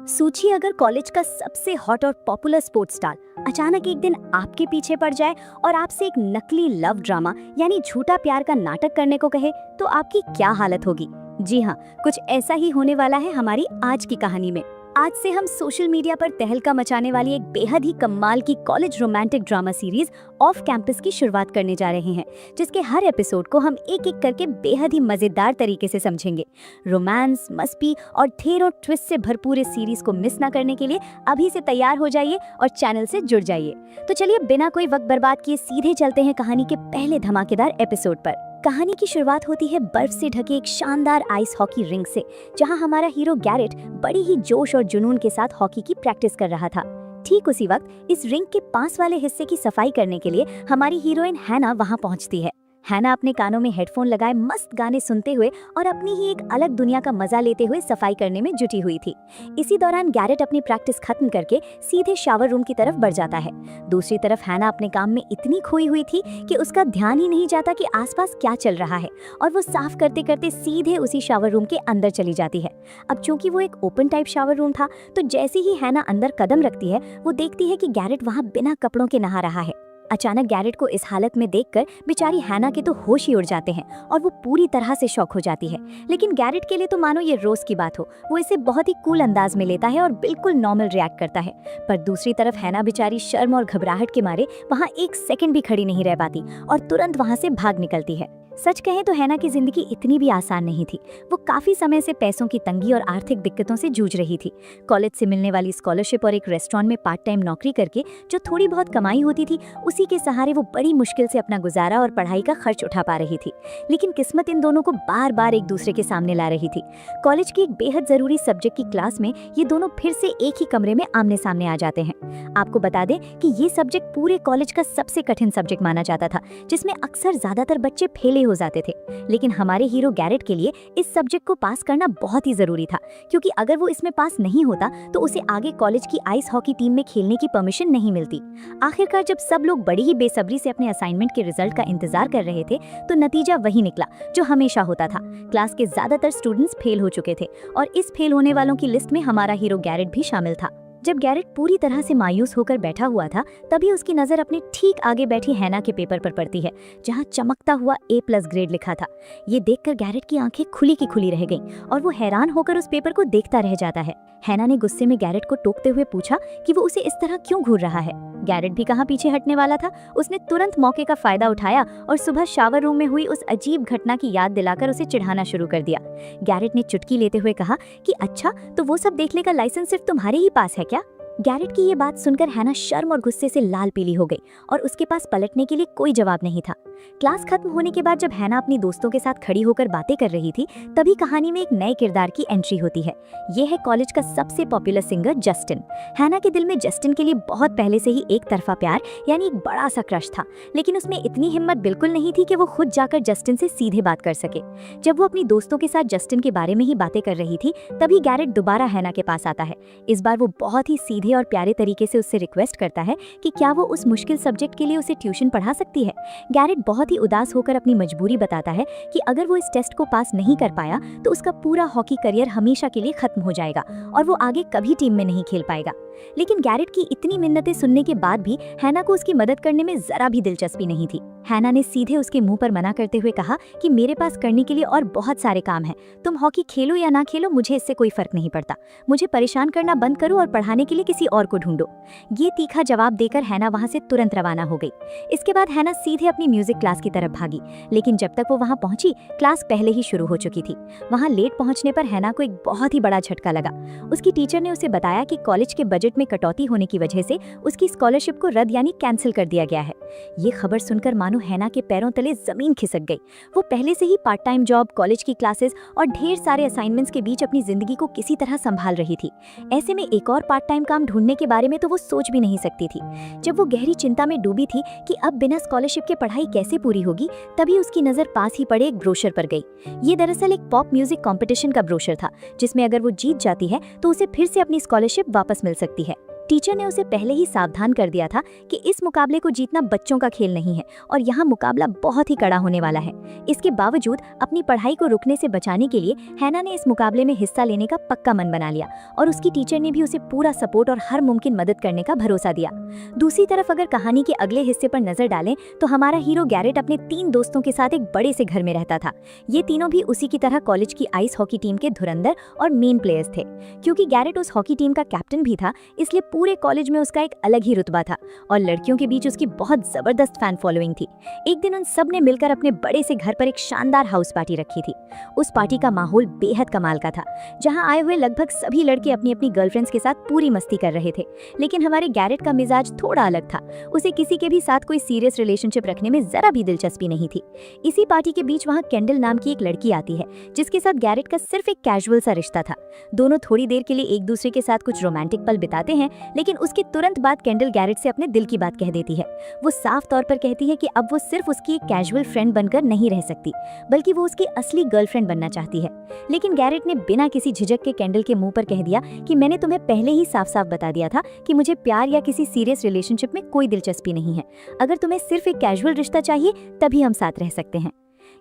सोचिए अगर कॉलेज का सबसे हॉट और पॉपुलर स्पोर्ट्स स्टार अचानक एक दिन आपके पीछे पड़ जाए और आपसे एक नकली लव ड्रामा यानी झूठा प्यार का नाटक करने को कहे तो आपकी क्या हालत होगी। जी हाँ, कुछ ऐसा ही होने वाला है हमारी आज की कहानी में। आज से हम सोशल मीडिया पर तहलका मचाने वाली एक बेहद ही कमाल की college romantic drama series off campus की शुरुआत करने जा रहे हैं, जिसके हर एपिसोड को हम एक एक करके बेहद ही मजेदार तरीके से समझेंगे। रोमांस, मस्ती और ढेरों ट्विस्ट से भरपूर इस सीरीज को मिस ना करने के लिए अभी से तैयार हो जाइए और चैनल से जुड़ जाइए। तो चलिए बिना कोई वक्त बर्बाद किए सीधे चलते हैं कहानी के पहले धमाकेदार एपिसोड पर। कहानी की शुरुआत होती है बर्फ से ढके एक शानदार आइस हॉकी रिंक से, जहां हमारा हीरो गैरेट बड़ी ही जोश और जुनून के साथ हॉकी की प्रैक्टिस कर रहा था। ठीक उसी वक्त इस रिंक के पास वाले हिस्से की सफाई करने के लिए हमारी हीरोइन हैना वहां पहुंचती है। हैना अपने कानों में हेडफोन लगाए मस्त गाने सुनते हुए और अपनी ही एक अलग दुनिया का मजा लेते हुए सफाई करने में जुटी हुई थी। इसी दौरान गैरेट अपनी प्रैक्टिस खत्म करके सीधे शावर रूम की तरफ बढ़ जाता है। दूसरी तरफ हैना अपने काम में इतनी खोई हुई थी कि उसका ध्यान ही नहीं जाता कि आसपास क्या चल रहा है, और वो साफ करते करते सीधे उसी शावर रूम के अंदर चली जाती है। अब चूंकि वो एक ओपन टाइप शावर रूम था, तो जैसे ही हैना अंदर कदम रखती है, वो देखती है कि गैरेट वहां बिना कपड़ों के नहा रहा है। अचानक गैरेट को इस हालत में देखकर बेचारी हैना के तो होश ही उड़ जाते हैं और वो पूरी तरह से शॉक हो जाती है। लेकिन गैरेट के लिए तो मानो ये रोज की बात हो, वो इसे बहुत ही कूल अंदाज में लेता है और बिल्कुल नॉर्मल रिएक्ट करता है। पर दूसरी तरफ हैना बेचारी शर्म और घबराहट के मारे वहाँ एक सेकंड भी खड़ी नहीं रह पाती और तुरंत वहाँ से भाग निकलती है। सच कहें तो हैना की जिंदगी इतनी भी आसान नहीं थी। वो काफी समय से पैसों की तंगी और आर्थिक दिक्कतों से जूझ रही थी। कॉलेज से मिलने वाली स्कॉलरशिप और एक रेस्टोरेंट में पार्ट टाइम नौकरी करके जो थोड़ी बहुत कमाई होती थी, उसी के सहारे वो बड़ी मुश्किल से अपना गुजारा और पढ़ाई का खर्च उठा पा रही थी। लेकिन किस्मत इन दोनों को बार बार एक दूसरे के सामने ला रही थी। कॉलेज की एक बेहद जरूरी सब्जेक्ट की क्लास में ये दोनों फिर से एक ही कमरे में आमने सामने आ जाते हैं। आपको बता दें कि ये सब्जेक्ट पूरे कॉलेज का सबसे कठिन सब्जेक्ट माना जाता था, जिसमें अक्सर ज्यादातर बच्चे फेले हो जाते थे। लेकिन हमारे हीरो गैरेट के लिए इस सब्जेक्ट को पास करना बहुत ही जरूरी था, क्योंकि अगर वो इसमें पास नहीं होता तो उसे आगे कॉलेज की आइस हॉकी टीम में खेलने की परमिशन नहीं मिलती। आखिरकार जब सब लोग बड़ी ही बेसब्री से अपने असाइनमेंट के रिजल्ट का इंतजार कर रहे थे, तो नतीजा वही निकला जो हमेशा होता था। क्लास के ज्यादातर स्टूडेंट्स फेल हो चुके थे और इस फेल होने वालों की लिस्ट में हमारा हीरो गैरेट भी शामिल था। जब गैरेट पूरी तरह से मायूस होकर बैठा हुआ था, तभी उसकी नजर अपने ठीक आगे बैठी हैना के पेपर पर पड़ती है, जहां चमकता हुआ A+ ग्रेड लिखा था। ये देखकर गैरेट की आंखें खुली की खुली रह गईं और वो हैरान होकर उस पेपर को देखता रह जाता है। हैना ने गुस्से में गैरेट को टोकते हुए पूछा कि वो उसे इस तरह क्यों घूर रहा है। गैरेट भी कहाँ पीछे हटने वाला था। उसने तुरंत मौके का फायदा उठाया और सुबह शावर रूम में हुई उस अजीब घटना की याद दिलाकर उसे चिढ़ाना शुरू कर दिया। गैरेट ने चुटकी लेते हुए कहा कि अच्छा, तो वो सब देखने का लाइसेंस सिर्फ तुम्हारे ही पास है क्या? गैरेट की ये बात सुनकर हैना शर्म और गुस्से से लाल पीली हो गई और उसके पास पलटने के लिए कोई जवाब नहीं था। क्लास खत्म होने के बाद जब हैना अपनी दोस्तों के साथ खड़ी होकर बातें कर रही थी, तभी कहानी में एक नए किरदार की एंट्री होती है। ये है कॉलेज का सबसे पॉपुलर सिंगर जस्टिन। हैना के दिल में जस्टिन के लिए बहुत पहले से ही एक तरफा प्यार यानी एक बड़ा सा क्रश था, लेकिन उसमें इतनी हिम्मत बिल्कुल नहीं थी कि वो खुद जाकर जस्टिन से सीधे बात कर सके। जब वो अपनी दोस्तों के साथ जस्टिन के बारे में ही बातें कर रही थी, तभी गैरेट दोबारा हैना के पास आता है। इस बार वो बहुत ही सीधे और प्यारे तरीके से उससे रिक्वेस्ट करता है कि क्या वो उस मुश्किल सब्जेक्ट के लिए उसे ट्यूशन पढ़ा सकती है। गैरेट बहुत ही उदास होकर अपनी मजबूरी बताता है कि अगर वो इस टेस्ट को पास नहीं कर पाया तो उसका पूरा हॉकी करियर हमेशा के लिए खत्म हो जाएगा और वो आगे कभी टीम में नहीं खेल पाएगा। लेकिन गैरेट की इतनी मिन्नतें सुनने के बाद भी हैना को उसकी मदद करने में जरा भी दिलचस्पी नहीं थी। हैना ने सीधे उसके मुंह पर मना करते हुए कहा कि मेरे पास करने के लिए और बहुत सारे काम हैं। तुम हॉकी खेलो या ना खेलो, मुझे इससे कोई फर्क नहीं पड़ता। मुझे परेशान करना बंद करो और पढ़ाने के लिए किसी और को ढूंढो। ये तीखा जवाब देकर हैना वहां से तुरंत रवाना हो गई। इसके बाद हैना सीधे अपनी म्यूजिक क्लास की तरफ भागी, लेकिन जब तक वो वहां पहुंची, क्लास पहले ही शुरू हो चुकी थी। वहां लेट पहुंचने पर हैना को एक बहुत ही बड़ा झटका लगा। उसकी टीचर ने उसे बताया कि कॉलेज के बजट में कटौती होने की वजह से उसकी स्कॉलरशिप को रद्द यानी कैंसिल कर दिया गया है। ये खबर सुनकर मानो हैना के पैरों तले जमीन खिसक गई। वो पहले से ही पार्ट टाइम जॉब, कॉलेज की क्लासेस और ढेर सारे असाइनमेंट्स के बीच अपनी जिंदगी को किसी तरह संभाल रही थी। ऐसे में एक और पार्ट टाइम काम ढूंढने के बारे में तो वो सोच भी नहीं सकती थी। जब वो गहरी चिंता में डूबी थी कि अब बिना स्कॉलरशिप के पढ़ाई कैसे पूरी होगी, तभी उसकी नजर पास ही पड़े एक ब्रोशर पर गई। ये दरअसल एक पॉप म्यूजिक कंपटीशन का ब्रोशर था, जिसमें अगर वो जीत जाती है तो उसे फिर से अपनी स्कॉलरशिप वापस मिल सकती है। टीचर ने उसे पहले ही सावधान कर दिया था कि इस मुकाबले को जीतना बच्चों का खेल नहीं है और यहाँ मुकाबला बहुत ही कड़ा होने वाला है। इसके बावजूद अपनी पढ़ाई को रुकने से बचाने के लिए हैना ने इस मुकाबले में हिस्सा लेने का पक्का मन बना लिया और उसकी टीचर ने भी उसे पूरा सपोर्ट और हर मुमकिन मदद करने का भरोसा दिया। दूसरी तरफ अगर कहानी के अगले हिस्से पर नजर डालें तो हमारा हीरो गैरेट अपने 3 दोस्तों के साथ एक बड़े से घर में रहता था। ये तीनों भी उसी की तरह कॉलेज की आइस हॉकी टीम के धुरंधर और मेन प्लेयर्स थे। क्योंकि गैरेट उस हॉकी टीम का कैप्टन भी था, इसलिए पूरे कॉलेज में उसका एक अलग ही रुतबा था और लड़कियों के बीच उसकी बहुत जबरदस्त फैन फॉलोइंग थी। एक दिन उन सब ने मिलकर अपने बड़े से घर पर एक शानदार हाउस पार्टी रखी थी। उस पार्टी का माहौल बेहद कमाल का था, जहां आए हुए लगभग सभी लड़के अपनी अपनी गर्लफ्रेंड्स के साथ पूरी मस्ती कर रहे थे। लेकिन हमारे गैरेट का मिजाज थोड़ा अलग था। उसे किसी के भी साथ कोई सीरियस रिलेशनशिप रखने में जरा भी दिलचस्पी नहीं थी। इसी पार्टी के बीच वहां कैंडल नाम की एक लड़की आती है, जिसके साथ गैरेट का सिर्फ एक कैजुअल सा रिश्ता था। दोनों थोड़ी देर के लिए एक दूसरे के साथ कुछ रोमांटिक पल बिताते हैं, लेकिन उसके तुरंत बाद कैंडल गैरेट से अपने दिल की बात कह देती है। वो साफ तौर पर कहती है कि अब वो सिर्फ उसकी एक कैजुअल फ्रेंड बनकर नहीं रह सकती, बल्कि वो उसकी असली गर्लफ्रेंड बनना चाहती है। लेकिन गैरेट ने बिना किसी झिझक के कैंडल के मुंह पर कह दिया कि मैंने तुम्हें पहले ही साफ साफ बता दिया था कि मुझे प्यार या किसी सीरियस रिलेशनशिप में कोई दिलचस्पी नहीं है। अगर तुम्हें सिर्फ एक कैजुअल रिश्ता चाहिए तभी हम साथ रह सकते हैं।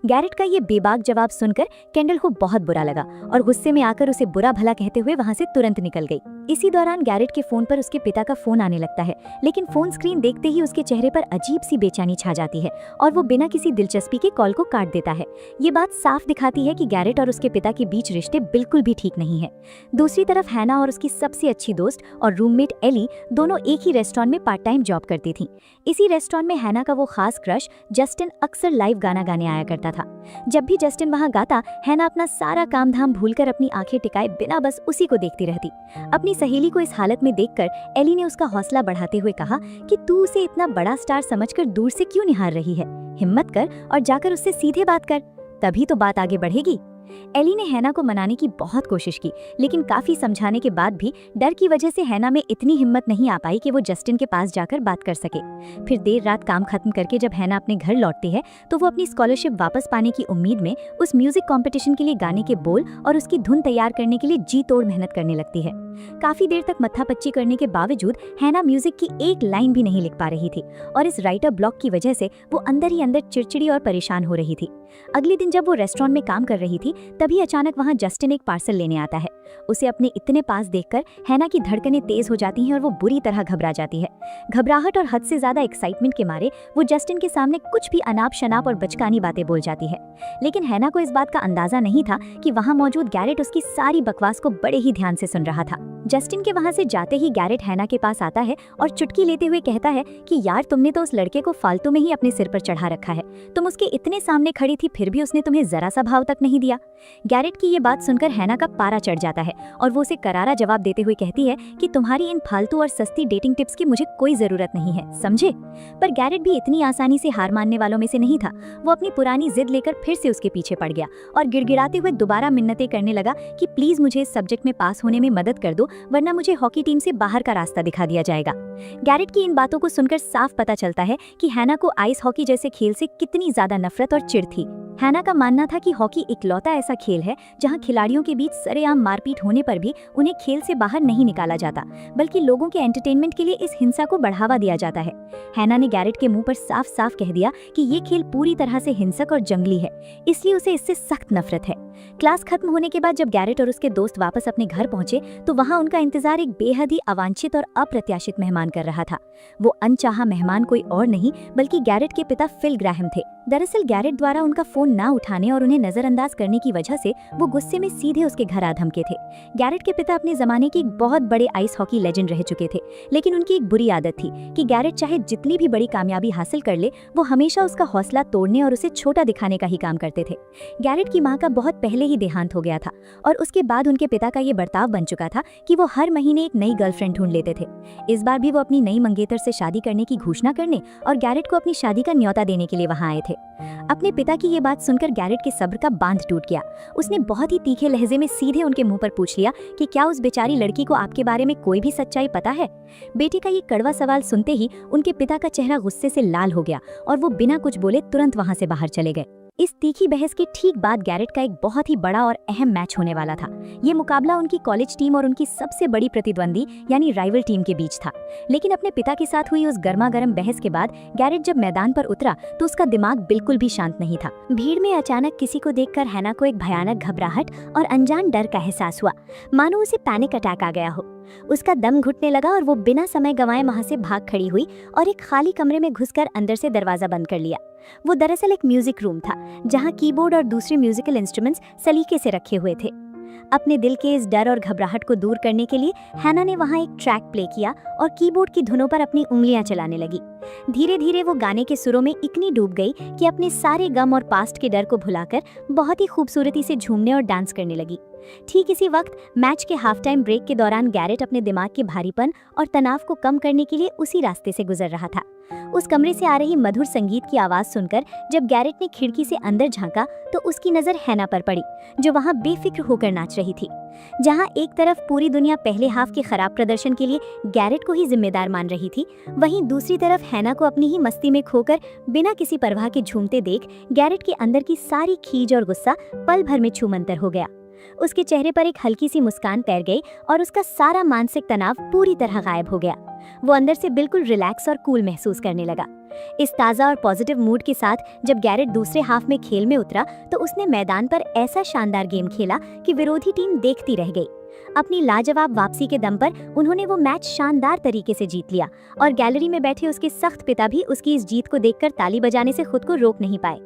गैरेट का ये बेबाक जवाब सुनकर कैंडल को बहुत बुरा लगा और गुस्से में आकर उसे बुरा भला कहते हुए वहां से तुरंत निकल गई। इसी दौरान गैरेट के फोन पर उसके पिता का फोन आने लगता है, लेकिन फोन स्क्रीन देखते ही उसके चेहरे पर अजीब सी बेचैनी छा जाती है और वो बिना किसी दिलचस्पी के कॉल को काट देता है। ये बात साफ दिखाती है कि गैरेट और उसके पिता के बीच रिश्ते बिल्कुल भी ठीक नहीं है। दूसरी तरफ हैना और उसकी सबसे अच्छी दोस्त और रूममेट एली दोनों एक ही रेस्टोरेंट में पार्ट टाइम जॉब करती थी। इसी रेस्टोरेंट में हैना का वो खास क्रश जस्टिन अक्सर लाइव गाना गाने आया करता था। जब भी जस्टिन वहां गाता, हैना अपना सारा काम धाम भूलकर अपनी आंखें टिकाए बिना बस उसी को देखती रहती। अपनी सहेली को इस हालत में देखकर एली ने उसका हौसला बढ़ाते हुए कहा कि तू उसे इतना बड़ा स्टार समझकर दूर से क्यों निहार रही है? हिम्मत कर और जाकर उससे सीधे बात कर, तभी तो बात आगे बढ़ेगी। एली ने हैना को मनाने की बहुत कोशिश की, लेकिन काफी समझाने के बाद भी डर की वजह से हैना में इतनी हिम्मत नहीं आ पाई कि वो जस्टिन के पास जाकर बात कर सके। फिर देर रात काम खत्म करके जब हैना अपने घर लौटती है तो वो अपनी स्कॉलरशिप वापस पाने की उम्मीद में उस म्यूजिक कंपटीशन के लिए गाने के बोल और उसकी धुन तैयार करने के लिए जी तोड़ मेहनत करने लगती है। काफी देर तक मत्थापच्ची करने के बावजूद हैना म्यूजिक की एक लाइन भी नहीं लिख पा रही थी और इस राइटर ब्लॉक की वजह से वो अंदर ही अंदर चिड़चिड़ी और परेशान हो रही थी। अगले दिन जब वो रेस्टोरेंट में काम कर रही थी, तभी अचानक वहां जस्टिन एक पार्सल लेने आता है। उसे अपने इतने पास देखकर हैना की धड़कनें तेज हो जाती हैं और वो बुरी तरह घबरा जाती है। घबराहट और हद से ज्यादा एक्साइटमेंट के मारे वो जस्टिन के सामने कुछ भी अनाप शनाप और बचकानी बातें बोल जाती है। लेकिन हैना को इस बात का अंदाजा नहीं था कि वहां मौजूद गैरेट उसकी सारी बकवास को बड़े ही ध्यान से सुन रहा था। जस्टिन के वहां से जाते ही गैरेट हैना के पास आता है और चुटकी लेते हुए कहता है कि यार, तुमने तो उस लड़के को फालतू में ही अपने सिर पर चढ़ा रखा है। तुम उसके इतने सामने खड़ी थी, फिर भी उसने तुम्हें जरा सा भाव तक नहीं दिया। गैरेट की ये बात सुनकर हैना का पारा चढ़ जाता है और वो उसे करारा जवाब देते हुए कहती है कि तुम्हारी इन फालतू और सस्ती डेटिंग टिप्स की मुझे कोई जरूरत नहीं है, समझे? पर गैरेट भी इतनी आसानी से हार मानने वालों में से नहीं था। वो अपनी पुरानी जिद लेकर फिर से उसके पीछे पड़ गया और गिड़गिड़ाते हुए दोबारा मिन्नतें करने लगा कि प्लीज मुझे इस सब्जेक्ट में पास होने में मदद कर दो, वरना मुझे हॉकी टीम से बाहर का रास्ता दिखा दिया जाएगा। गैरेट की इन बातों को सुनकर साफ पता चलता है कि हैना को आइस हॉकी जैसे खेल से कितनी ज्यादा नफरत और चिढ़ थी। हैना का मानना था कि हॉकी इकलौता ऐसा खेल है जहां खिलाड़ियों के बीच सरेआम मारपीट होने पर भी उन्हें खेल से बाहर नहीं निकाला जाता, बल्कि लोगों के एंटरटेनमेंट के लिए इस हिंसा को बढ़ावा दिया जाता है। हैना ने गैरेट के मुंह पर साफ साफ कह दिया कि ये खेल पूरी तरह से हिंसक और जंगली है, इसलिए उसे इससे सख्त नफरत है। क्लास खत्म होने के बाद जब गैरेट और उसके दोस्त वापस अपने घर पहुंचे तो वहां उनका इंतजार एक बेहद ही अवांछित और अप्रत्याशित मेहमान कर रहा था। वो अनचाहा मेहमान कोई और नहीं बल्कि गैरेट के पिता फिल ग्राहम थे। दरअसल गैरेट द्वारा उनका फोन ना उठाने और उन्हें नजरअंदाज करने की वजह से वो गुस्से में सीधे उसके घर आ धमके थे। गैरेट के पिता अपने जमाने के एक बहुत बड़े आइस हॉकी लेजेंड रह चुके थे, लेकिन उनकी एक बुरी आदत थी कि गैरेट चाहे जितनी भी बड़ी कामयाबी हासिल कर ले, वो हमेशा उसका हौसला तोड़ने और उसे छोटा दिखाने का ही काम करते थे। गैरेट की माँ का बहुत पहले ही देहांत हो गया था और उसके बाद उनके पिता का ये बर्ताव बन चुका था कि वो हर महीने एक नई गर्लफ्रेंड ढूंढ लेते थे। इस बार भी वो अपनी नई मंगेतर से शादी करने की घोषणा करने और गैरेट को अपनी शादी का न्योता देने के लिए वहां आए थे। अपने पिता की ये बात सुनकर गैरेट के सब्र का बांध टूट गया। उसने बहुत ही तीखे लहजे में सीधे उनके मुंह पर पूछ लिया कि क्या उस बेचारी लड़की को आपके बारे में कोई भी सच्चाई पता है? बेटे का ये कड़वा सवाल सुनते ही उनके पिता का चेहरा गुस्से से लाल हो गया और वो बिना कुछ बोले तुरंत वहां से बाहर चले गए। इस तीखी बहस के ठीक बाद गैरेट का एक बहुत ही बड़ा और अहम मैच होने वाला था। ये मुकाबला उनकी कॉलेज टीम और उनकी सबसे बड़ी प्रतिद्वंदी यानी राइवल टीम के बीच था। लेकिन अपने पिता के साथ हुई उस गर्मागर्म बहस के बाद गैरेट जब मैदान पर उतरा तो उसका दिमाग बिल्कुल भी शांत नहीं था। भीड़ में अचानक किसी को देखकर हैना को एक भयानक घबराहट और अनजान डर का एहसास हुआ, मानो उसे पैनिक अटैक आ गया हो। उसका दम घुटने लगा और वो बिना समय गंवाए वहां से भाग खड़ी हुई और एक खाली कमरे में घुसकर अंदर से दरवाजा बंद कर लिया। वो दरअसल एक म्यूजिक रूम था जहां कीबोर्ड और दूसरे म्यूजिकल इंस्ट्रूमेंट्स सलीके से रखे हुए थे। अपने दिल के इस डर और घबराहट को दूर करने के लिए हैना ने वहां एक ट्रैक प्ले किया और कीबोर्ड की धुनों पर अपनी उंगलियां चलाने लगी। धीरे धीरे वो गाने के सुरों में इतनी डूब गई कि अपने सारे गम और पास्ट के डर को भुलाकर बहुत ही खूबसूरती से झूमने और डांस करने लगी। ठीक इसी वक्त मैच के हाफ टाइम ब्रेक के दौरान गैरेट अपने दिमाग के भारीपन और तनाव को कम करने के लिए उसी रास्ते से गुजर रहा था। उस कमरे से आ रही मधुर संगीत की आवाज सुनकर जब गैरेट ने खिड़की से अंदर झांका तो उसकी नजर हैना पर पड़ी, जो वहां बेफिक्र होकर नाच रही थी। जहां एक तरफ पूरी दुनिया पहले हाफ के खराब प्रदर्शन के लिए गैरेट को ही जिम्मेदार मान रही थी, वहीं दूसरी तरफ हैना को अपनी ही मस्ती में खोकर बिना किसी परवाह के झूमते देख गैरेट के अंदर की सारी खीज और गुस्सा पल भर में छूमंतर हो गया। उसके चेहरे पर एक हल्की सी मुस्कान तैर गई और उसका सारा मानसिक तनाव पूरी तरह गायब हो गया। वो अंदर से बिल्कुल रिलैक्स और कूल महसूस करने लगा। इस ताज़ा और पॉजिटिव मूड के साथ जब गैरेट दूसरे हाफ में खेल में उतरा तो उसने मैदान पर ऐसा शानदार गेम खेला कि विरोधी टीम देखती रह गई। अपनी लाजवाब वापसी के दम पर उन्होंने वो मैच शानदार तरीके से जीत लिया और गैलरी में बैठे उसके सख्त पिता भी उसकी इस जीत को देखकर ताली बजाने से खुद को रोक नहीं पाए।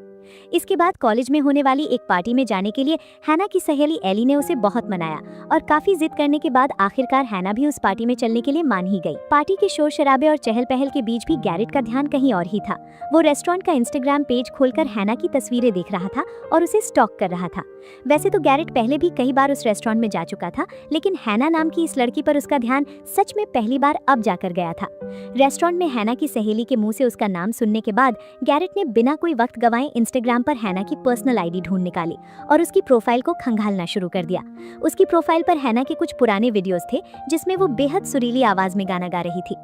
इसके बाद कॉलेज में होने वाली एक पार्टी में जाने के लिए हैना की सहेली एली ने उसे बहुत मनाया और काफी जिद करने के बाद आखिरकार हैना भी उस पार्टी में चलने के लिए मान ही गई। पार्टी के शोर शराबे और चहल पहल के बीच भी गैरेट का ध्यान कहीं और ही था। वो रेस्टोरेंट का इंस्टाग्राम पेज खोलकर हैना की तस्वीरें देख रहा था और उसे स्टॉक कर रहा था। वैसे तो गैरेट पहले भी कई बार उस रेस्टोरेंट में जा चुका था, लेकिन हैना नाम की इस लड़की पर उसका ध्यान सच में पहली बार अब जाकर गया था। रेस्टोरेंट में हैना की सहेली के मुंह से उसका नाम सुनने के बाद गैरेट ने बिना कोई वक्त गवाए इंस्टाग्राम पर हैना की पर्सनल आईडी ढूंढ निकाली और उसकी प्रोफाइल को खंगालना शुरू कर दिया। उसकी प्रोफाइल पर हैना के कुछ पुराने वीडियोस थे जिसमें वो बेहद सुरीली आवाज में गाना गा रही थी।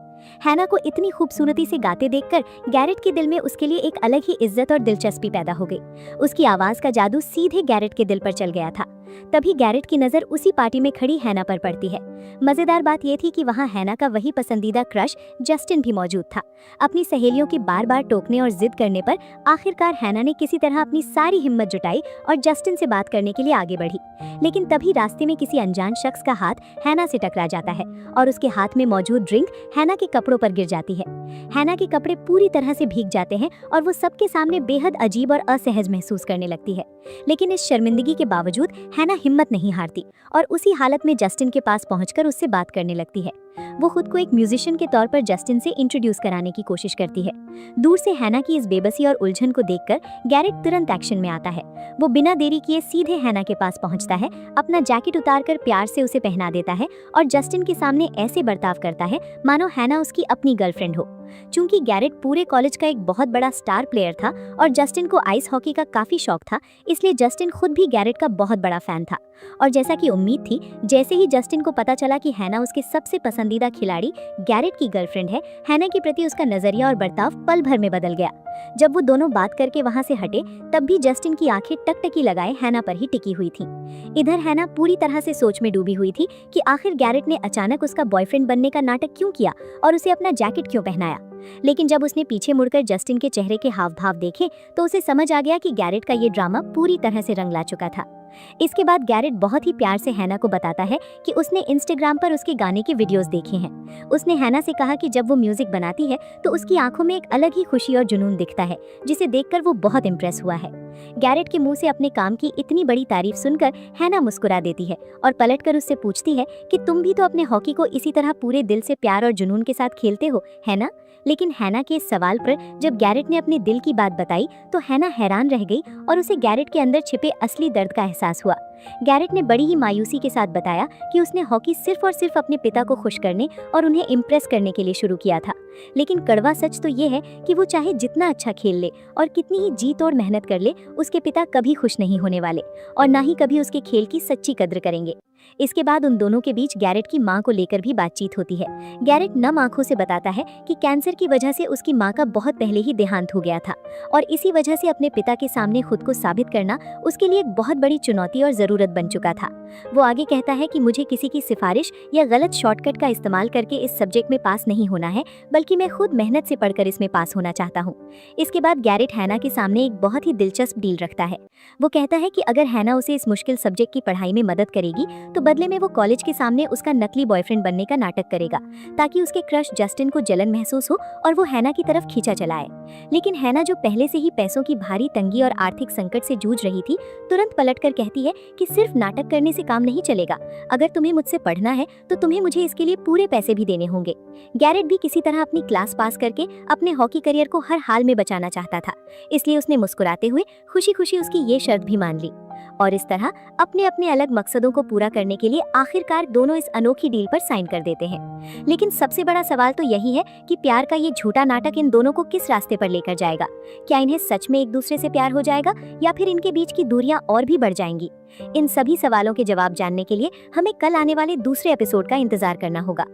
हैना को इतनी खूबसूरती से गाते देखकर गैरेट के दिल में उसके लिए एक अलग ही इज्जत और दिलचस्पी पैदा हो गई। उसकी आवाज का जादू सीधे गैरेट के दिल पर चल गया था। तभी गैरेट की नजर उसी पार्टी में खड़ी हैना पर पड़ती है। मजेदार बात यह थी कि वहां हैना का वही पसंदीदा क्रश जस्टिन भी मौजूद था। अपनी सहेलियों के बार बार टोकने और जिद करने पर आखिरकार हैना ने किसी तरह अपनी सारी हिम्मत जुटाई और जस्टिन से बात करने के लिए आगे बढ़ी। लेकिन तभी रास्ते में किसी अनजान शख्स का हाथ हैना से टकरा जाता है और उसके हाथ में मौजूद ड्रिंक हैना के कपड़ों पर गिर जाती है। हैना के कपड़े पूरी तरह से भीग जाते हैं और वो सबके सामने बेहद अजीब और असहज महसूस करने लगती है। लेकिन इस शर्मिंदगी के बावजूद हैना हिम्मत नहीं हारती और उसी हालत में जस्टिन के पास पहुंचकर उससे बात करने लगती है। वो खुद को एक म्यूजिशियन के तौर पर जस्टिन से इंट्रोड्यूस कराने की कोशिश करती है। दूर से हैना की इस बेबसी और उलझन को देखकर गैरेट तुरंत एक्शन में आता है। वो बिना देरी किए सीधे हैना के पास पहुंचता है, अपना जैकेट उतारकर प्यार से उसे पहना देता है और जस्टिन के सामने ऐसे बर्ताव करता है मानो हैना उसकी अपनी गर्लफ्रेंड हो। चूंकि गैरेट पूरे कॉलेज का एक बहुत बड़ा स्टार प्लेयर था और जस्टिन को आइस हॉकी का काफी शौक था, इसलिए जस्टिन खुद भी गैरेट का बहुत बड़ा फैन था। और जैसा कि उम्मीद थी, जैसे ही जस्टिन को पता चला कि हैना उसके सबसे पसंदीदा खिलाड़ी गैरेट की गर्लफ्रेंड है, हैना के प्रति उसका नजरिया और बर्ताव पल भर में बदल गया। जब वो दोनों बात करके वहां से हटे, तब भी जस्टिन की आंखें टकटकी लगाए हैना पर ही टिकी हुई थी। इधर हैना पूरी तरह से सोच में डूबी हुई थी कि आखिर गैरेट ने अचानक उसका बॉयफ्रेंड बनने का नाटक क्यों किया और उसे अपना जैकेट क्यों पहनाया। लेकिन जब उसने पीछे मुड़कर जस्टिन के चेहरे के हाव भाव देखे तो उसे समझ आ गया कि गैरेट का ये ड्रामा पूरी तरह से रंग ला चुका था। इसके बाद गैरेट बहुत ही प्यार से हैना को बताता है कि उसने इंस्टाग्राम पर उसके गाने के वीडियोस देखे हैं। उसने हैना से कहा कि जब वो म्यूजिक बनाती है तो उसकी आंखों में एक अलग ही खुशी और जुनून दिखता है, जिसे देखकर वो बहुत इम्प्रेस हुआ है। गैरेट के मुंह से अपने काम की इतनी बड़ी तारीफ सुनकर हैना मुस्कुरा देती है और पलटकर उससे पूछती है कि तुम भी तो अपने हॉकी को इसी तरह पूरे दिल से प्यार और जुनून के साथ खेलते हो, है ना? लेकिन हैना के इस सवाल पर जब गैरेट ने अपने दिल की बात बताई तो हैना हैरान रह गई और उसे गैरेट के अंदर छिपे असली दर्द का एहसास हुआ। गैरेट ने बड़ी ही मायूसी के साथ बताया कि उसने हॉकी सिर्फ और सिर्फ अपने पिता को खुश करने और उन्हें इम्प्रेस करने के लिए शुरू किया था। लेकिन कड़वा सच तो ये है कि वो चाहे जितना अच्छा खेल ले और कितनी ही जी तोड़ मेहनत कर ले, उसके पिता कभी खुश नहीं होने वाले और ना ही कभी उसके खेल की सच्ची कद्र करेंगे। इसके बाद उन दोनों के बीच गैरेट की मां को लेकर भी बातचीत होती है। गैरेट नम आंखों से बताता है कि कैंसर की वजह से उसकी मां का बहुत पहले ही देहांत हो गया था और इसी वजह से अपने पिता के सामने खुद को साबित करना उसके लिए एक बहुत बड़ी चुनौती और जरूरत बन चुका था। वो आगे कहता है कि मुझे किसी की सिफारिश या गलत शॉर्टकट का इस्तेमाल करके इस सब्जेक्ट में पास नहीं होना है, बल्कि मैं खुद मेहनत से पढ़कर इसमें पास होना चाहता हूँ। इसके बाद गैरेट हैना के सामने एक बहुत ही दिलचस्प डील रखता है। वो कहता है कि अगर हैना उसे इस मुश्किल सब्जेक्ट की पढ़ाई में मदद करेगी तो बदले में वो कॉलेज के सामने उसका नकली बॉयफ्रेंड बनने का नाटक करेगा, ताकि उसके क्रश जस्टिन को जलन महसूस हो और वो हैना की तरफ खींचा चलाए। लेकिन हैना, जो पहले से ही पैसों की भारी तंगी और आर्थिक संकट से जूझ रही थी, तुरंत पलटकर कहती है कि सिर्फ नाटक करने से काम नहीं चलेगा। अगर तुम्हें मुझसे पढ़ना है तो तुम्हें मुझे इसके लिए पूरे पैसे भी देने होंगे। गैरेट भी किसी तरह अपनी क्लास पास करके अपने हॉकी करियर को हर हाल में बचाना चाहता था, इसलिए उसने मुस्कुराते हुए खुशी खुशी उसकी ये शर्त भी मान ली। और इस तरह अपने अपने अलग मकसदों को पूरा करने के लिए आखिरकार दोनों इस अनोखी डील पर साइन कर देते हैं। लेकिन सबसे बड़ा सवाल तो यही है कि प्यार का ये झूठा नाटक इन दोनों को किस रास्ते पर लेकर जाएगा। क्या इन्हें सच में एक दूसरे से प्यार हो जाएगा या फिर इनके बीच की दूरियां और भी बढ़ जाएंगी? इन सभी सवालों के जवाब जानने के लिए हमें कल आने वाले दूसरे एपिसोड का इंतजार करना होगा।